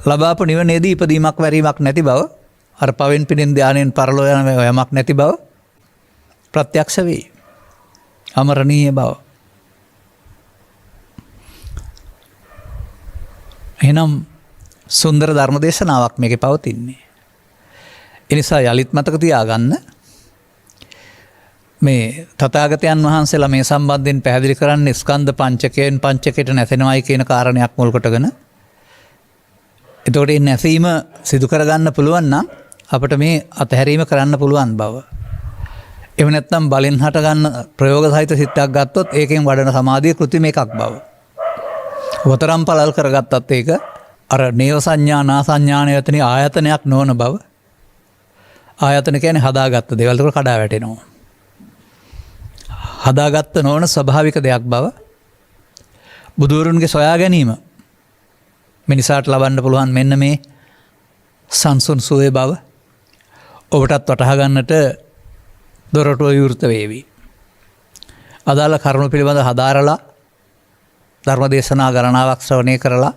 ලබාපු නිවනේදී ඉපදීමක් වැරීමක් නැති බව අර පවෙන් පිටින් ධානයෙන් පරලෝ යන යමක් නැති බව ප්‍රත්‍යක්ෂ වේ අමරණීය බව එහෙනම් සුන්දර ධර්ම දේශනාවක් මේකේ පවතින්නේ. ඒ නිසා යලිත් මතක තියාගන්න මේ තථාගතයන් වහන්සේලා මේ සම්බන්ධයෙන් පැහැදිලි කරන්නේ ස්කන්ධ පංචකයෙන් පංචකයට නැසෙනවයි කියන කාරණයක් මුල් කොටගෙන. එතකොට මේ නැසීම සිදු කරගන්න පුළුවන් නම් අපිට මේ අතහැරීම කරන්න පුළුවන් බව. එහෙම නැත්නම් බලෙන් හට ගන්න ප්‍රයෝග සහිත සිතක් ගත්තොත් ඒකෙන් වඩන සමාධිය කෘත්‍රිම එකක් බව. වතරම් පළල් කරගත්තත් ඒක අර නේව සංඥා නා සංඥානයතන ආයතනයක් නොවන බව ආයතන කියන්නේ හදාගත්ත දේවල් වල කඩා වැටෙනවා හදාගත්ත නොවන ස්වභාවික දෙයක් බව බුදුරුන්ගේ සොයා ගැනීම මිනිසාට ලබන්න පුළුවන් මෙන්න මේ සංසුන් සුවේ බව ඔබටත් වටහා ගන්නට දොරටුව විවෘත වේවි අදාළ කරුණු පිළිබඳ හදාරලා ධර්ම දේශනා ගණනාවක් ශ්‍රවණය කරලා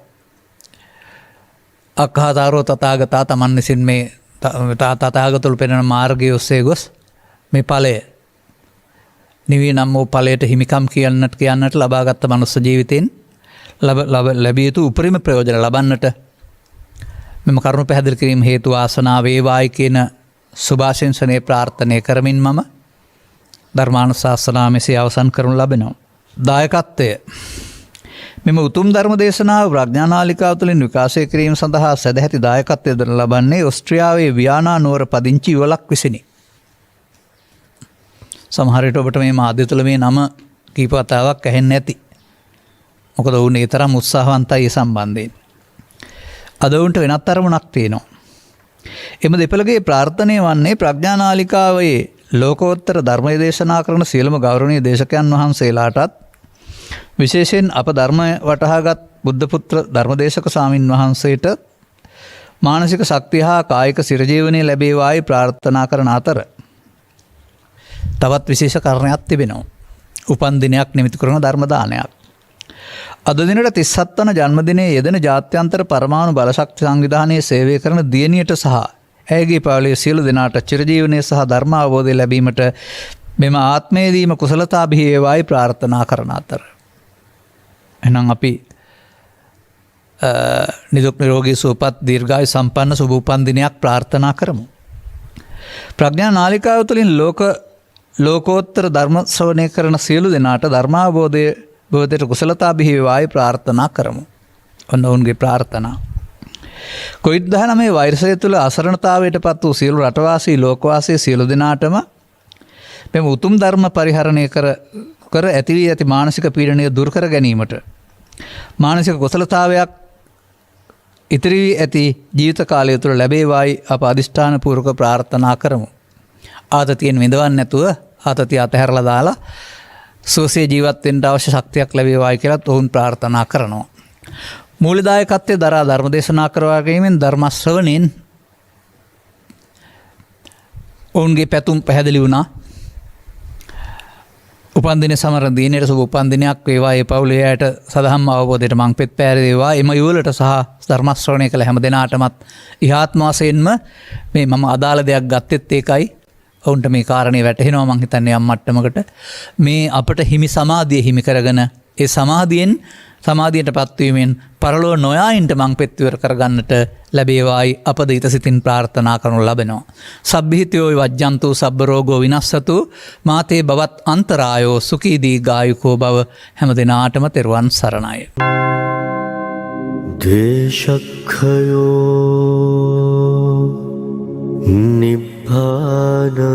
අක්ඛාතාරෝ තථාගතා තමන් විසින් මේ තථාගතතුළු පෙනෙන මාර්ගය ඔස්සේ ගොස් මේ ඵලය නිවී නම් වූ ඵලයට හිමිකම් කියන්නට ලබාගත් මනුස්ස ජීවිතෙන් ලැබිය යුතු උපරිම ප්‍රයෝජන ලබන්නට මෙම කරුණු පැහැදිලි කිරීම හේතු වාසනා වේවායි කියන සුභාශිංසනයේ ප්‍රාර්ථනා කරමින් මම ධර්මානුශාසනාව මෙසේ අවසන් කරනු ලබනවා. දායකත්වය මෙම උතුම් ධර්ම දේශනාව ප්‍රඥානාලිකාව තුළින් විකාශය කිරීම සඳහා සදැහැති දායකත්වය දරන ලබන්නේ ඔස්ට්‍රියාවේ වියානා නුවර පදිංචි යුවලක් විසිනි. සමහර විට ඔබට මේ මාධ්‍ය තුළ මේ නම කීප වතාවක් ඇහෙන්නේ නැති. මොකද ඔවුන් ඒ තරම් උත්සාහවන්තයි ඒ සම්බන්ධයෙන්. අද ඔවුන්ට වෙනත් අරමුණක් තියෙනවා. එම දෙපළගේ ප්‍රාර්ථනය වන්නේ ප්‍රඥානාලිකාවේ ලෝකෝත්තර ධර්මය දේශනා කරන සියලුම ගෞරවනීය දේශකයන් වහන්සේලාටත් විශේෂයෙන් අප ධර්මය වටහාගත් බුද්ධ පුත්‍ර ධර්මදේශක ස්වාමින් වහන්සේට මානසික ශක්තිය හා කායික සිරජීවනය ලැබේවායි ප්‍රාර්ථනා කරන අතර තවත් විශේෂ කාරණයක් තිබෙනවා. උපන් දිනයක් නිමිති කරන ධර්ම දානයක්. අද දිනට 37 වන ජන්මදිනයේ යෙදෙන ජාත්‍යන්තර පරමාණු බලශක්ති සංවිධානයේ සේවය කරන දියණියට සහ ඇයගේ පවුලේ සියලු දෙනාට චිරජීවනයේ සහ ධර්ම අවබෝධය ලැබීමට මෙම ආත්මයේදීම කුසලතා බිහි වේවායි ප්‍රාර්ථනා කරන අතර එහෙනම් අපි නිදුක් නිරෝගී සුවපත් දීර්ඝායු සම්පන්න සුබ උපන් දිනයක් ප්‍රාර්ථනා කරමු. ප්‍රඥා නාලිකාව තුළින් ලෝකෝත්තර ධර්ම ශ්‍රවණය කරන සියලු දෙනාට ධර්මාවබෝධයට කුසලතා බිහි වේවායි ප්‍රාර්ථනා කරමු. ඔන්න ඔවුන්ගේ ප්‍රාර්ථනා. COVID-19 වෛරසය තුළ අසරණතාවයට පත් වූ සියලු රටවාසී ලෝකවාසී සියලු දෙනාටම මෙම උතුම් ධර්ම පරිහරණය කර ඇති වී ඇති මානසික පීඩනය දුරු කර ගැනීමට මානසික කුසලතාවයක් ඉතිරි වී ඇති ජීවිත කාලය තුළ ලැබේවායි අප අධිෂ්ඨාන පූර්වක ප්‍රාර්ථනා කරමු. ආතතියෙන් විඳවන්නේ නැතුව ආතතිය අතහැරලා දාලා සුවසේ ජීවත් වෙන්න අවශ්‍ය ශක්තියක් ලැබේවායි කියලා ඔවුන් ප්‍රාර්ථනා කරනවා. මූලදායකත්වයේ දරා ධර්ම දේශනා කරවා ගැනීමෙන් ධර්ම ශ්‍රවණයෙන් ඔවුන්ගේ පැතුම් පැහැදිලි වුණා. උපන්දින සමර දිනේට සුබ උපන්දිනයක් වේවා. ඒ පවුලේ අයට සදහම් අවබෝධයට මං පෙත් පෑරේවා. එම යුවලට සහ ධර්ම ශ්‍රවණය කළ හැම දෙනාටමත් ඉහාත්ම වශයෙන්ම මේ මම අදාළ දෙයක් ගත්තෙත් ඒකයි. ඔවුන්ට මේ කාරණේ වැටහෙනවා මං හිතන්නේ යම් මට්ටමකට. මේ අපට හිමි සමාධිය හිමි කරගෙන ඒ සමාධියට පත්වීමෙන් පරලොව නොයායින්ට මං පෙත්විවර කරගන්නට ලැබේවායි අපද ඉතසිතින් ප්‍රාර්ථනා කරනු ලබෙනවා. සබ්බිහිතයෝ වජ්ජන්තු සබ්බ රෝගෝ විනස්සතු මාතේ බවත් අන්තරායෝ සුඛී දීඝායුකෝ භව හැම දිනාටම තෙරුවන් සරණයි. දේශක්ඛයෝ නිබ්බානං